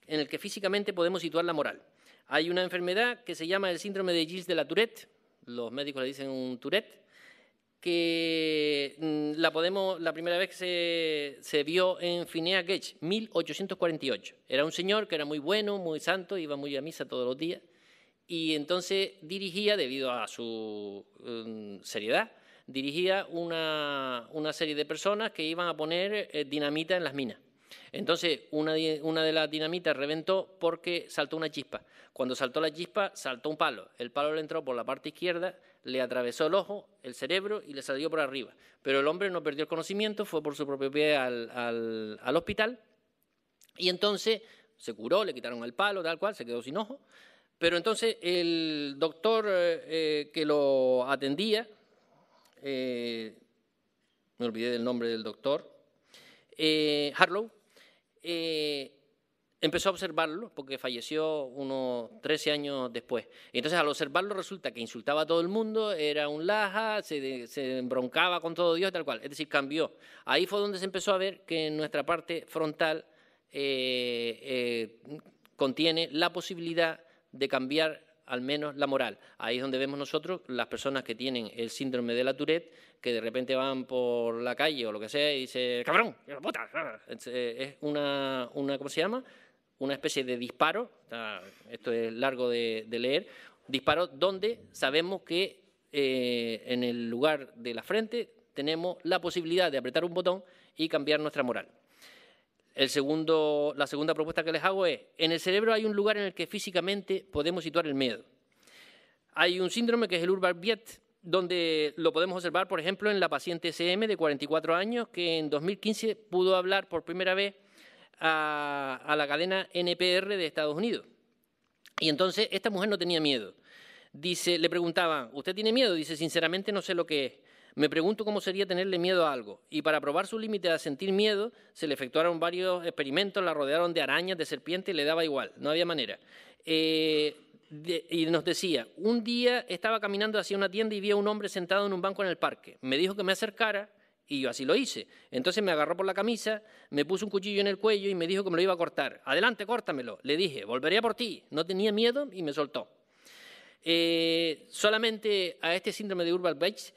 en el que físicamente podemos situar la moral. Hay una enfermedad que se llama el síndrome de Gilles de la Tourette, los médicos le dicen un Tourette, que la primera vez que se vio en Phineas Gage, 1848. Era un señor que era muy bueno, muy santo, iba muy a misa todos los días, y entonces dirigía, debido a su seriedad, dirigía una serie de personas que iban a poner dinamita en las minas. Entonces, una de las dinamitas reventó porque saltó una chispa. Cuando saltó la chispa, saltó un palo. El palo le entró por la parte izquierda, le atravesó el ojo, el cerebro y le salió por arriba. Pero el hombre no perdió el conocimiento, fue por su propio pie al hospital y entonces se curó, le quitaron el palo, tal cual, se quedó sin ojo. Pero entonces el doctor que lo atendía, me olvidé del nombre del doctor, Harlow, empezó a observarlo porque falleció unos 13 años después. Y entonces al observarlo resulta que insultaba a todo el mundo, era un laja, se embroncaba con todo Dios, tal cual. Es decir, cambió. Ahí fue donde se empezó a ver que en nuestra parte frontal contiene la posibilidad de cambiar al menos la moral. Ahí es donde vemos nosotros las personas que tienen el síndrome de la Tourette, que de repente van por la calle o lo que sea y dicen ¡cabrón! ¡Puta! Es ¿cómo se llama? Una especie de disparo, esto es largo de leer, disparo donde sabemos que en el lugar de la frente tenemos la posibilidad de apretar un botón y cambiar nuestra moral. La segunda propuesta que les hago es, en el cerebro hay un lugar en el que físicamente podemos situar el miedo. Hay un síndrome que es el Urban-Viet, donde lo podemos observar, por ejemplo, en la paciente SM de 44 años, que en 2015 pudo hablar por primera vez a la cadena NPR de Estados Unidos. Y entonces esta mujer no tenía miedo. Dice, le preguntaban, ¿usted tiene miedo? Dice, sinceramente no sé lo que es. Me pregunto cómo sería tenerle miedo a algo. Y para probar su límite a sentir miedo, se le efectuaron varios experimentos, la rodearon de arañas, de serpientes, y le daba igual, no había manera. Y nos decía, un día estaba caminando hacia una tienda y vi a un hombre sentado en un banco en el parque. Me dijo que me acercara y yo así lo hice. Entonces me agarró por la camisa, me puso un cuchillo en el cuello y me dijo que me lo iba a cortar. Adelante, córtamelo. Le dije, volveré a por ti. No tenía miedo y me soltó. Solamente a este síndrome de Urban-Viet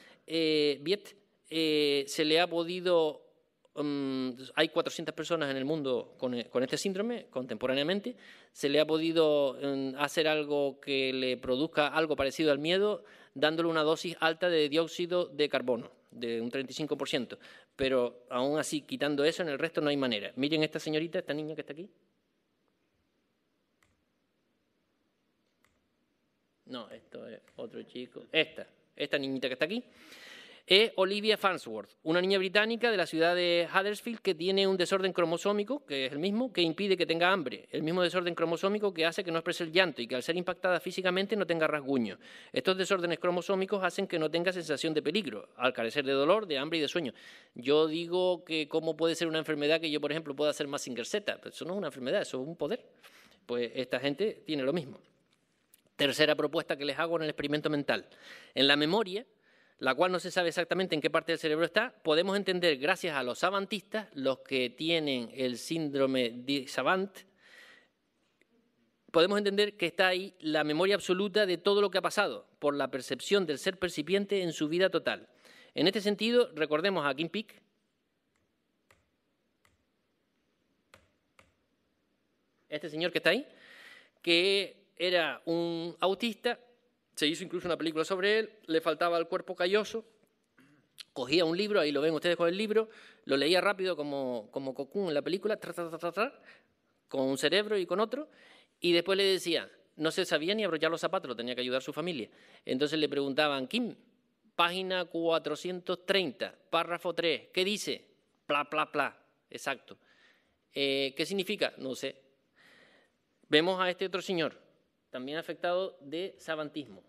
se le ha podido, hay 400 personas en el mundo con este síndrome contemporáneamente, se le ha podido hacer algo que le produzca algo parecido al miedo, dándole una dosis alta de dióxido de carbono, de un 35%, pero aún así, quitando eso, en el resto no hay manera. Miren esta señorita, esta niña que está aquí. No, esto es otro chico. Esta niñita que está aquí. Es Olivia Farnsworth, una niña británica de la ciudad de Huddersfield que tiene un desorden cromosómico, que es el mismo, que impide que tenga hambre, el mismo desorden cromosómico que hace que no exprese el llanto y que al ser impactada físicamente no tenga rasguño. Estos desórdenes cromosómicos hacen que no tenga sensación de peligro, al carecer de dolor, de hambre y de sueño. Yo digo que cómo puede ser una enfermedad que yo, por ejemplo, pueda hacer Mazinger Z, pero eso no es una enfermedad, eso es un poder. Pues esta gente tiene lo mismo. Tercera propuesta que les hago en el experimento mental. En la memoria, la cual no se sabe exactamente en qué parte del cerebro está, podemos entender, gracias a los savantistas, los que tienen el síndrome de Savant, podemos entender que está ahí la memoria absoluta de todo lo que ha pasado, por la percepción del ser percipiente en su vida total. En este sentido, recordemos a Kim Peek, este señor que está ahí, que era un autista. Se hizo incluso una película sobre él, le faltaba el cuerpo calloso, cogía un libro, ahí lo ven ustedes con el libro, lo leía rápido como Cocoon en la película, con un cerebro y con otro, y después le decía, no se sabía ni abrollar los zapatos, lo tenía que ayudar su familia. Entonces le preguntaban, Kim, página 430, párrafo 3, ¿qué dice? Pla, pla, pla, exacto. ¿Qué significa? No sé. Vemos a este otro señor, también afectado de savantismo.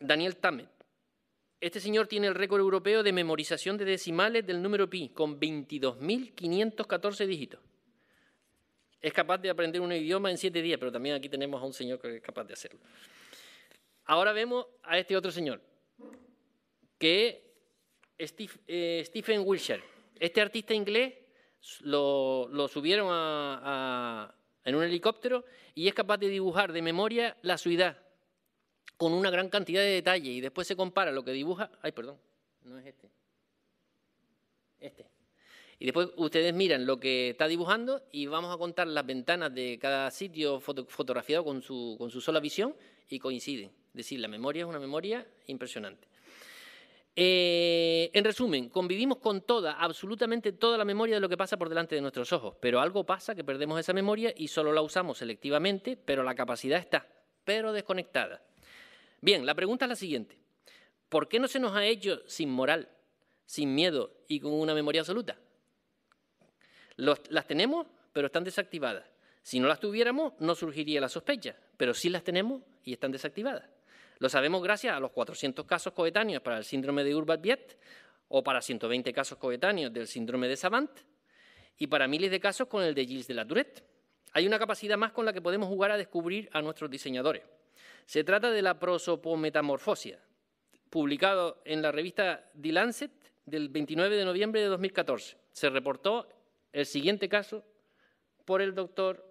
Daniel Tammet. Este señor tiene el récord europeo de memorización de decimales del número pi, con 22.514 dígitos. Es capaz de aprender un idioma en 7 días, pero también aquí tenemos a un señor que es capaz de hacerlo. Ahora vemos a este otro señor, que es Stephen Wilshire. Este artista inglés lo subieron en un helicóptero y es capaz de dibujar de memoria la ciudad con una gran cantidad de detalle y después se compara lo que dibuja. Ay, perdón, no es este. Y después ustedes miran lo que está dibujando y vamos a contar las ventanas de cada sitio fotografiado con su sola visión y coinciden. Es decir, la memoria es una memoria impresionante. En resumen, convivimos con absolutamente toda la memoria de lo que pasa por delante de nuestros ojos, pero algo pasa que perdemos esa memoria y solo la usamos selectivamente, pero la capacidad está, pero desconectada. Bien, la pregunta es la siguiente. ¿Por qué no se nos ha hecho sin moral, sin miedo y con una memoria absoluta? Las tenemos, pero están desactivadas. Si no las tuviéramos, no surgiría la sospecha, pero sí las tenemos y están desactivadas. Lo sabemos gracias a los 400 casos coetáneos para el síndrome de Urbac-Viet o para 120 casos coetáneos del síndrome de Savant y para miles de casos con el de Gilles de la Tourette. Hay una capacidad más con la que podemos jugar a descubrir a nuestros diseñadores. Se trata de la prosopometamorfosia, publicado en la revista The Lancet del 29 de noviembre de 2014. Se reportó el siguiente caso por el doctor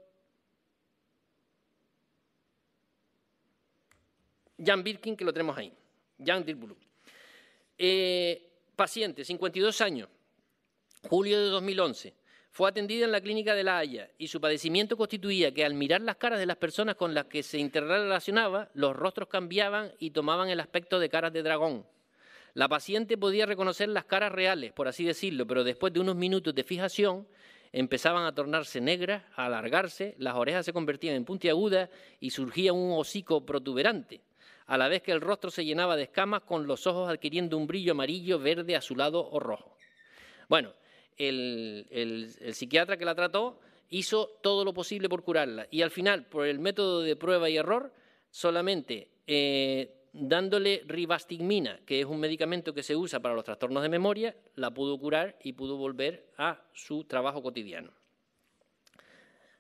Jan Birkin, que lo tenemos ahí. Jan Dirbulu. Paciente, 52 años, julio de 2011. Fue atendida en la clínica de La Haya y su padecimiento constituía que al mirar las caras de las personas con las que se interrelacionaba, los rostros cambiaban y tomaban el aspecto de caras de dragón. La paciente podía reconocer las caras reales, por así decirlo, pero después de unos minutos de fijación empezaban a tornarse negras, a alargarse, las orejas se convertían en puntiagudas y surgía un hocico protuberante, a la vez que el rostro se llenaba de escamas con los ojos adquiriendo un brillo amarillo, verde, azulado o rojo. Bueno, el psiquiatra que la trató hizo todo lo posible por curarla y al final, por el método de prueba y error, solamente dándole rivastigmina, que es un medicamento que se usa para los trastornos de memoria, la pudo curar y pudo volver a su trabajo cotidiano.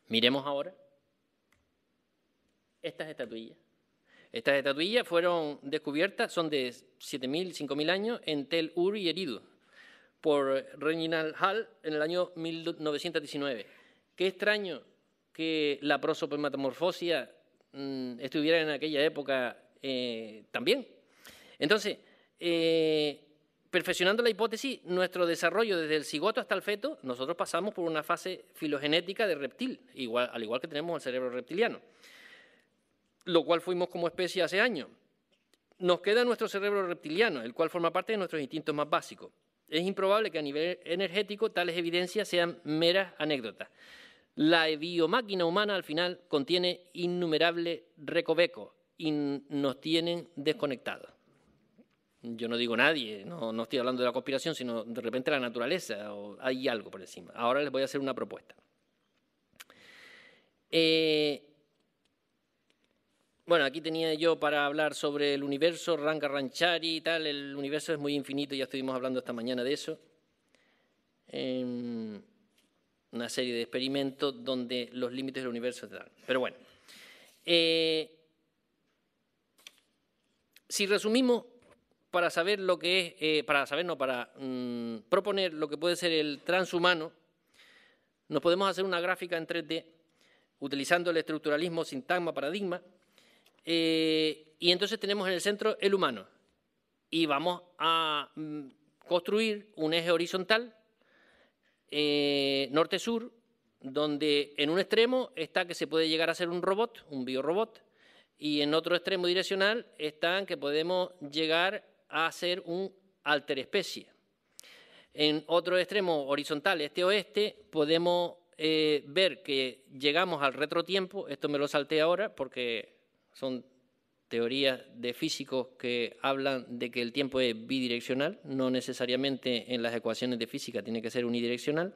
Miremos ahora estas estatuillas. Estas estatuillas fueron descubiertas, son de 7.000, 5.000 años, en Tel Ur y Eridu, por Reginald Hall en el año 1919. Qué extraño que la prosopometamorfosia estuviera en aquella época también. Entonces, perfeccionando la hipótesis, nuestro desarrollo desde el cigoto hasta el feto, nosotros pasamos por una fase filogenética de reptil, al igual que tenemos el cerebro reptiliano, lo cual fuimos como especie hace años. Nos queda nuestro cerebro reptiliano, el cual forma parte de nuestros instintos más básicos. Es improbable que a nivel energético tales evidencias sean meras anécdotas. La biomáquina humana al final contiene innumerables recovecos y nos tienen desconectados. Yo no digo nadie, no estoy hablando de la conspiración, sino de repente la naturaleza, o hay algo por encima. Ahora les voy a hacer una propuesta. Bueno, aquí tenía yo para hablar sobre el universo, Ranka Ranchari y tal. El universo es muy infinito, ya estuvimos hablando esta mañana de eso. Una serie de experimentos donde los límites del universo te dan. Pero bueno, si resumimos, para saber lo que es, para proponer lo que puede ser el transhumano, nos podemos hacer una gráfica en 3D utilizando el estructuralismo sintagma paradigma. Y entonces tenemos en el centro el humano y vamos a construir un eje horizontal norte-sur, donde en un extremo está que se puede llegar a ser un robot, un biorobot, y en otro extremo direccional están que podemos llegar a ser un alterespecie. En otro extremo horizontal, este-oeste, podemos ver que llegamos al retrotiempo. Esto me lo salté ahora porque son teorías de físicos que hablan de que el tiempo es bidireccional, no necesariamente en las ecuaciones de física tiene que ser unidireccional.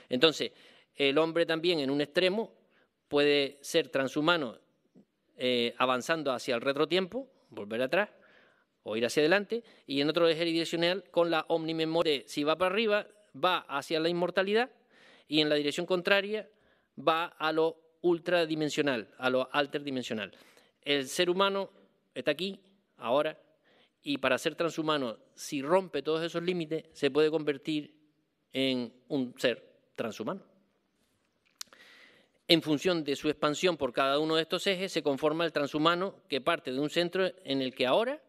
Entonces, el hombre también en un extremo puede ser transhumano avanzando hacia el retrotiempo, volver atrás o ir hacia adelante, y en otro eje direccional con la omnimemoria. Si va para arriba, va hacia la inmortalidad, y en la dirección contraria va a lo ultradimensional, a lo alterdimensional. El ser humano está aquí, ahora, y para ser transhumano, si rompe todos esos límites, se puede convertir en un ser transhumano. En función de su expansión por cada uno de estos ejes, se conforma el transhumano que parte de un centro en el que ahora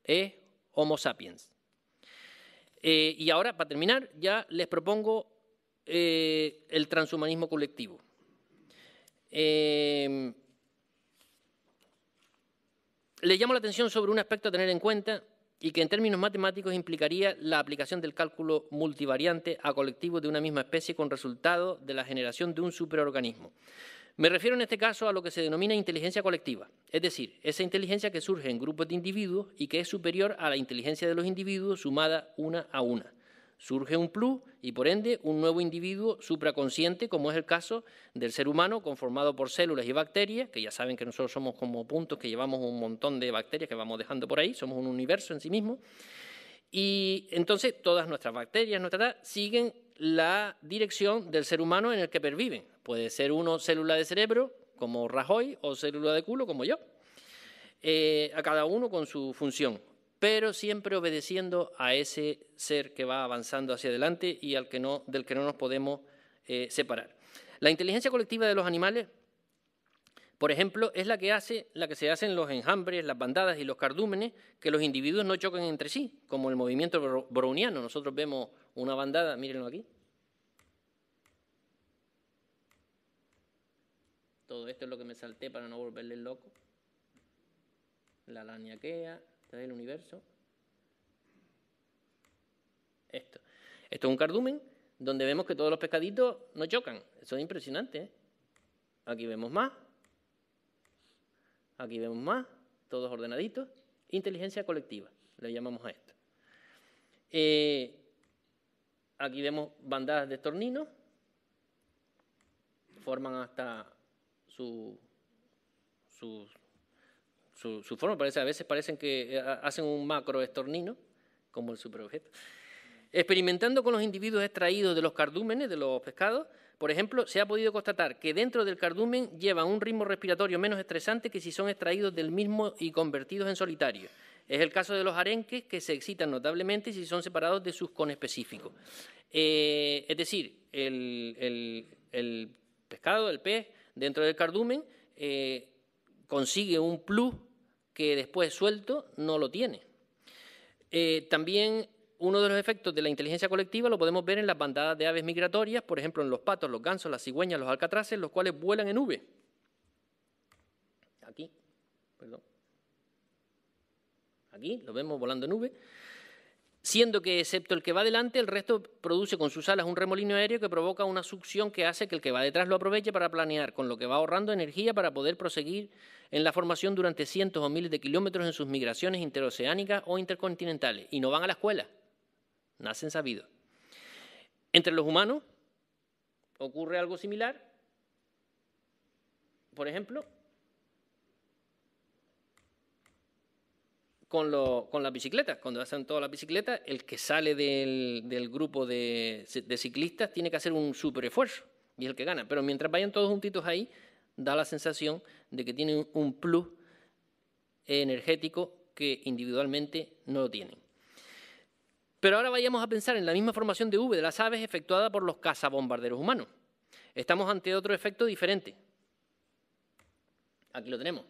es Homo sapiens. Y ahora, para terminar, ya les propongo el transhumanismo colectivo. Les llamo la atención sobre un aspecto a tener en cuenta y que en términos matemáticos implicaría la aplicación del cálculo multivariante a colectivos de una misma especie con resultado de la generación de un superorganismo. Me refiero en este caso a lo que se denomina inteligencia colectiva, es decir, esa inteligencia que surge en grupos de individuos y que es superior a la inteligencia de los individuos sumada una a una. Surge un plus y, por ende, un nuevo individuo supraconsciente, como es el caso del ser humano, conformado por células y bacterias, que ya saben que nosotros somos como puntos que llevamos un montón de bacterias que vamos dejando por ahí, somos un universo en sí mismo. Y entonces todas nuestras bacterias, siguen la dirección del ser humano en el que perviven. Puede ser uno célula de cerebro, como Rajoy, o célula de culo, como yo. A cada uno con su función, pero siempre obedeciendo a ese ser que va avanzando hacia adelante y del que no nos podemos separar. La inteligencia colectiva de los animales, por ejemplo, es la que se hace en los enjambres, las bandadas y los cardúmenes, que los individuos no choquen entre sí, como el movimiento browniano. Nosotros vemos una bandada, mírenlo aquí. Todo esto es lo que me salté para no volverle loco. La laniaquea. Del universo. Esto es un cardumen donde vemos que todos los pescaditos no chocan. Eso es impresionante, ¿eh? Aquí vemos más. Aquí vemos más. Todos ordenaditos. Inteligencia colectiva, le llamamos a esto. Aquí vemos bandadas de estorninos. Forman hasta su forma, a veces parecen que hacen un macroestornino, como el superobjeto. Experimentando con los individuos extraídos de los cardúmenes, de los pescados, por ejemplo, se ha podido constatar que dentro del cardumen llevan un ritmo respiratorio menos estresante que si son extraídos del mismo y convertidos en solitario. Es el caso de los arenques, que se excitan notablemente si son separados de sus conespecíficos. Es decir, el pescado, el pez, dentro del cardumen, consigue un plus que después suelto no lo tiene. También uno de los efectos de la inteligencia colectiva lo podemos ver en las bandadas de aves migratorias, por ejemplo en los patos, los gansos, las cigüeñas, los alcatraces, los cuales vuelan en V. Aquí, perdón. aquí lo vemos volando en nube, siendo que, excepto el que va delante, el resto produce con sus alas un remolino aéreo que provoca una succión que hace que el que va detrás lo aproveche para planear, con lo que va ahorrando energía para poder proseguir en la formación durante cientos o miles de kilómetros en sus migraciones interoceánicas o intercontinentales. Y no van a la escuela, nacen sabidos. Entre los humanos ocurre algo similar. Por ejemplo, con las bicicletas. Cuando hacen todas las bicicletas, el que sale del grupo de ciclistas tiene que hacer un súper esfuerzo y es el que gana. Pero mientras vayan todos juntitos ahí, da la sensación de que tienen un plus energético que individualmente no lo tienen. Pero ahora vayamos a pensar en la misma formación de V de las aves efectuada por los cazabombarderos humanos. Estamos ante otro efecto diferente. Aquí lo tenemos.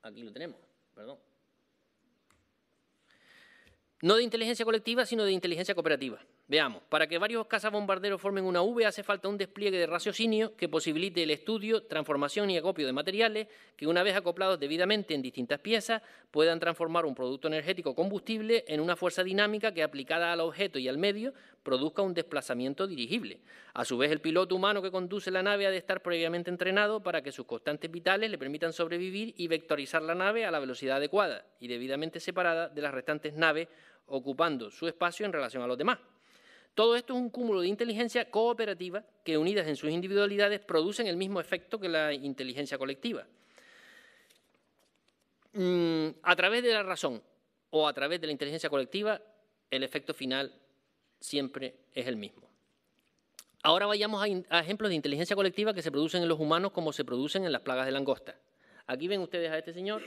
Aquí lo tenemos, perdón. No de inteligencia colectiva, sino de inteligencia cooperativa. Veamos, para que varios cazabombarderos formen una V hace falta un despliegue de raciocinio que posibilite el estudio, transformación y acopio de materiales que, una vez acoplados debidamente en distintas piezas, puedan transformar un producto energético combustible en una fuerza dinámica que, aplicada al objeto y al medio, produzca un desplazamiento dirigible. A su vez, el piloto humano que conduce la nave ha de estar previamente entrenado para que sus constantes vitales le permitan sobrevivir y vectorizar la nave a la velocidad adecuada y debidamente separada de las restantes naves, ocupando su espacio en relación a los demás. Todo esto es un cúmulo de inteligencia cooperativa que, unidas en sus individualidades, producen el mismo efecto que la inteligencia colectiva. A través de la razón o a través de la inteligencia colectiva, el efecto final siempre es el mismo. Ahora vayamos a ejemplos de inteligencia colectiva que se producen en los humanos como se producen en las plagas de langosta. Aquí ven ustedes a este señor,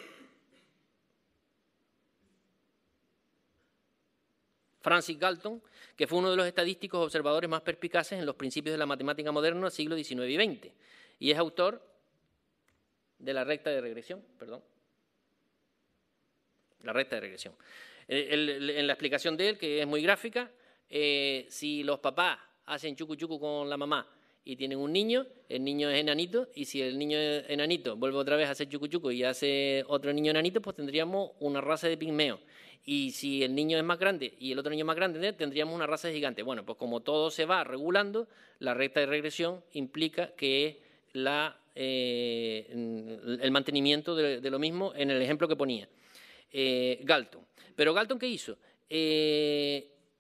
Francis Galton, que fue uno de los estadísticos observadores más perspicaces en los principios de la matemática moderna del siglo XIX y XX, y es autor de la recta de regresión, la recta de regresión. En la explicación de él, que es muy gráfica, si los papás hacen chucu chucu con la mamá y tienen un niño, el niño es enanito, y si el niño es enanito vuelve otra vez a hacer chucu chucu y hace otro niño enanito, pues tendríamos una raza de pigmeos. Y si el niño es más grande y el otro niño es más grande, tendríamos una raza de gigantes. Bueno, pues como todo se va regulando, la recta de regresión implica que el mantenimiento de lo mismo en el ejemplo que ponía Galton. Pero Galton, ¿qué hizo?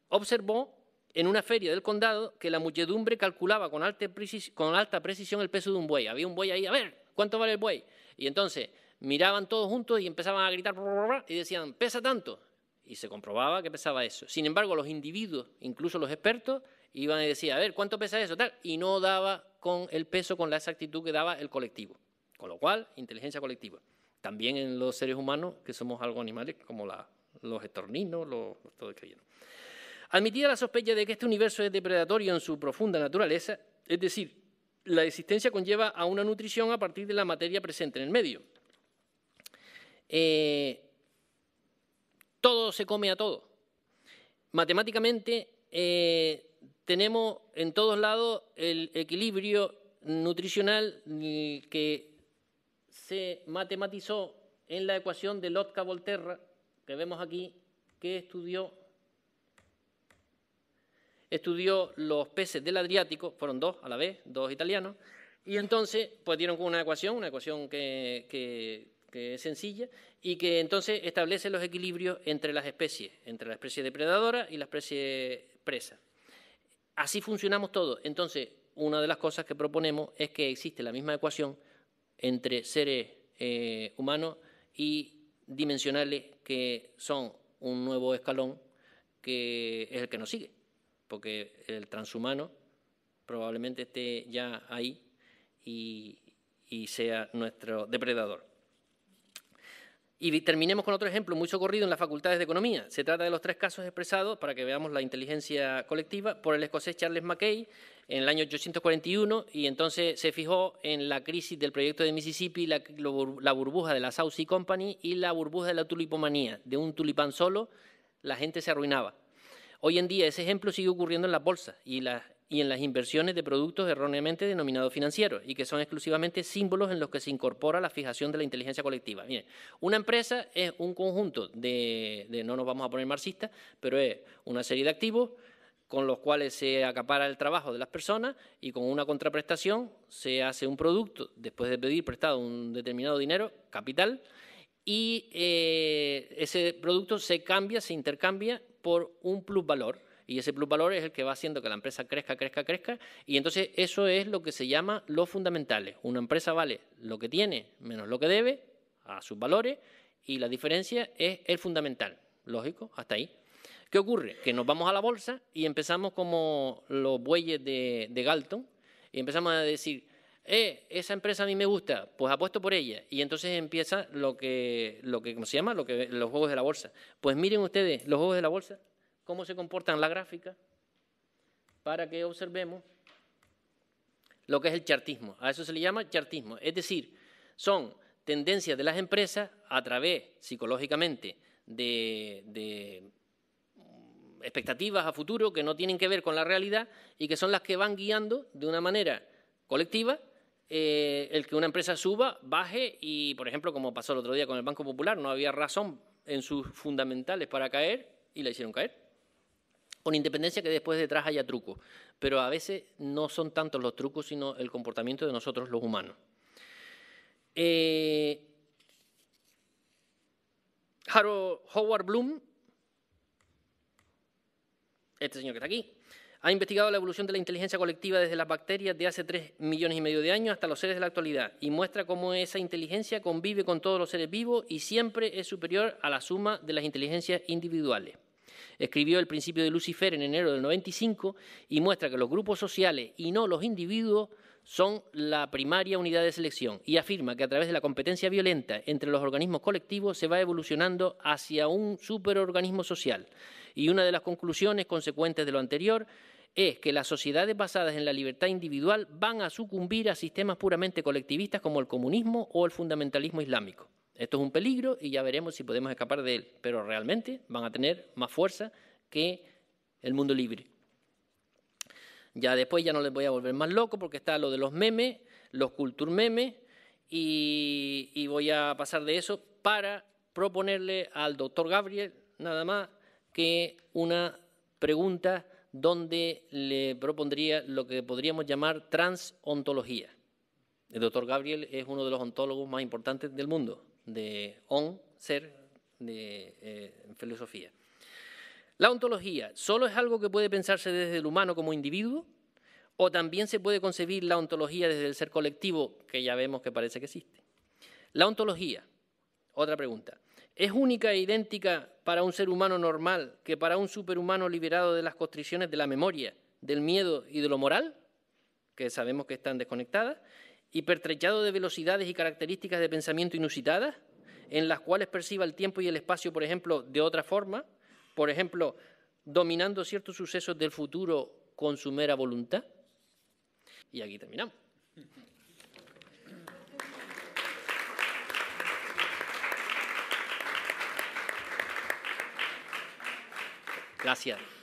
Observó en una feria del condado que la muchedumbre calculaba con alta precisión el peso de un buey. Había un buey ahí, a ver, ¿cuánto vale el buey? Y entonces miraban todos juntos y empezaban a gritar y decían, pesa tanto. Y se comprobaba que pesaba eso. Sin embargo, los individuos, incluso los expertos, iban y decían, a ver, ¿cuánto pesa eso? Tal, y no daba con el peso con la exactitud que daba el colectivo. Con lo cual, inteligencia colectiva. También en los seres humanos, que somos algo animales, como los estorninos, todo aquello. Admitida la sospecha de que este universo es depredatorio en su profunda naturaleza, es decir, la existencia conlleva a una nutrición a partir de la materia presente en el medio. Todo se come a todo. Matemáticamente tenemos en todos lados el equilibrio nutricional que se matematizó en la ecuación de Lotka-Volterra, que vemos aquí, que estudió los peces del Adriático, fueron dos a la vez, dos italianos, y entonces pues dieron con una ecuación que es sencilla, y que entonces establece los equilibrios entre las especies, entre la especie depredadora y la especie presa. Así funcionamos todos. Entonces, una de las cosas que proponemos es que existe la misma ecuación entre seres humanos y dimensionales, que son un nuevo escalón que es el que nos sigue, porque el transhumano probablemente esté ya ahí y sea nuestro depredador. Y terminemos con otro ejemplo muy socorrido en las facultades de economía. Se trata de los tres casos expresados, para que veamos la inteligencia colectiva, por el escocés Charles Mackay en el año 1841, y entonces se fijó en la crisis del proyecto de Mississippi, la burbuja de la South Sea Company y la burbuja de la tulipomanía. De un tulipán solo, la gente se arruinaba. Hoy en día ese ejemplo sigue ocurriendo en las bolsas, y las y en las inversiones de productos erróneamente denominados financieros y que son exclusivamente símbolos en los que se incorpora la fijación de la inteligencia colectiva. Bien, una empresa es un conjunto no nos vamos a poner marxistas, pero es una serie de activos con los cuales se acapara el trabajo de las personas y con una contraprestación se hace un producto después de pedir prestado un determinado dinero, capital, y ese producto se cambia, se intercambia por un plusvalor. Y ese plusvalor es el que va haciendo que la empresa crezca, crezca, crezca. Y entonces eso es lo que se llama los fundamentales. Una empresa vale lo que tiene menos lo que debe a sus valores y la diferencia es el fundamental. Lógico, hasta ahí. ¿Qué ocurre? Que nos vamos a la bolsa y empezamos como los bueyes de Galton y empezamos a decir, esa empresa a mí me gusta, pues apuesto por ella. Y entonces empieza ¿cómo se llama? Los juegos de la bolsa. Pues miren ustedes, los juegos de la bolsa, cómo se comportan la gráfica para que observemos lo que es el chartismo. A eso se le llama chartismo. Es decir, son tendencias de las empresas a través, psicológicamente, de expectativas a futuro que no tienen que ver con la realidad y que son las que van guiando de una manera colectiva el que una empresa suba, baje y, por ejemplo, como pasó el otro día con el Banco Popular, no había razón en sus fundamentales para caer y la hicieron caer. Con independencia que después detrás haya trucos, pero a veces no son tantos los trucos, sino el comportamiento de nosotros los humanos. Howard Bloom, este señor que está aquí, ha investigado la evolución de la inteligencia colectiva desde las bacterias de hace 3,5 millones de años hasta los seres de la actualidad y muestra cómo esa inteligencia convive con todos los seres vivos y siempre es superior a la suma de las inteligencias individuales. Escribió El principio de Lucifer en enero del 95 y muestra que los grupos sociales y no los individuos son la primaria unidad de selección y afirma que a través de la competencia violenta entre los organismos colectivos se va evolucionando hacia un superorganismo social. Y una de las conclusiones consecuentes de lo anterior es que las sociedades basadas en la libertad individual van a sucumbir a sistemas puramente colectivistas como el comunismo o el fundamentalismo islámico. Esto es un peligro y ya veremos si podemos escapar de él, pero realmente van a tener más fuerza que el mundo libre. Ya después ya no les voy a volver más loco porque está lo de los memes, los culture memes y voy a pasar de eso para proponerle al doctor Gabriel nada más que una pregunta donde le propondría lo que podríamos llamar transontología. El doctor Gabriel es uno de los ontólogos más importantes del mundo, de ser, en filosofía. La ontología, ¿solo es algo que puede pensarse desde el humano como individuo? ¿O también se puede concebir la ontología desde el ser colectivo, que ya vemos que parece que existe? La ontología, otra pregunta, ¿es única e idéntica para un ser humano normal que para un superhumano liberado de las constricciones de la memoria, del miedo y de lo moral, que sabemos que están desconectadas, y pertrechado de velocidades y características de pensamiento inusitadas, en las cuales perciba el tiempo y el espacio, por ejemplo, de otra forma, por ejemplo, dominando ciertos sucesos del futuro con su mera voluntad? Y aquí terminamos. Gracias.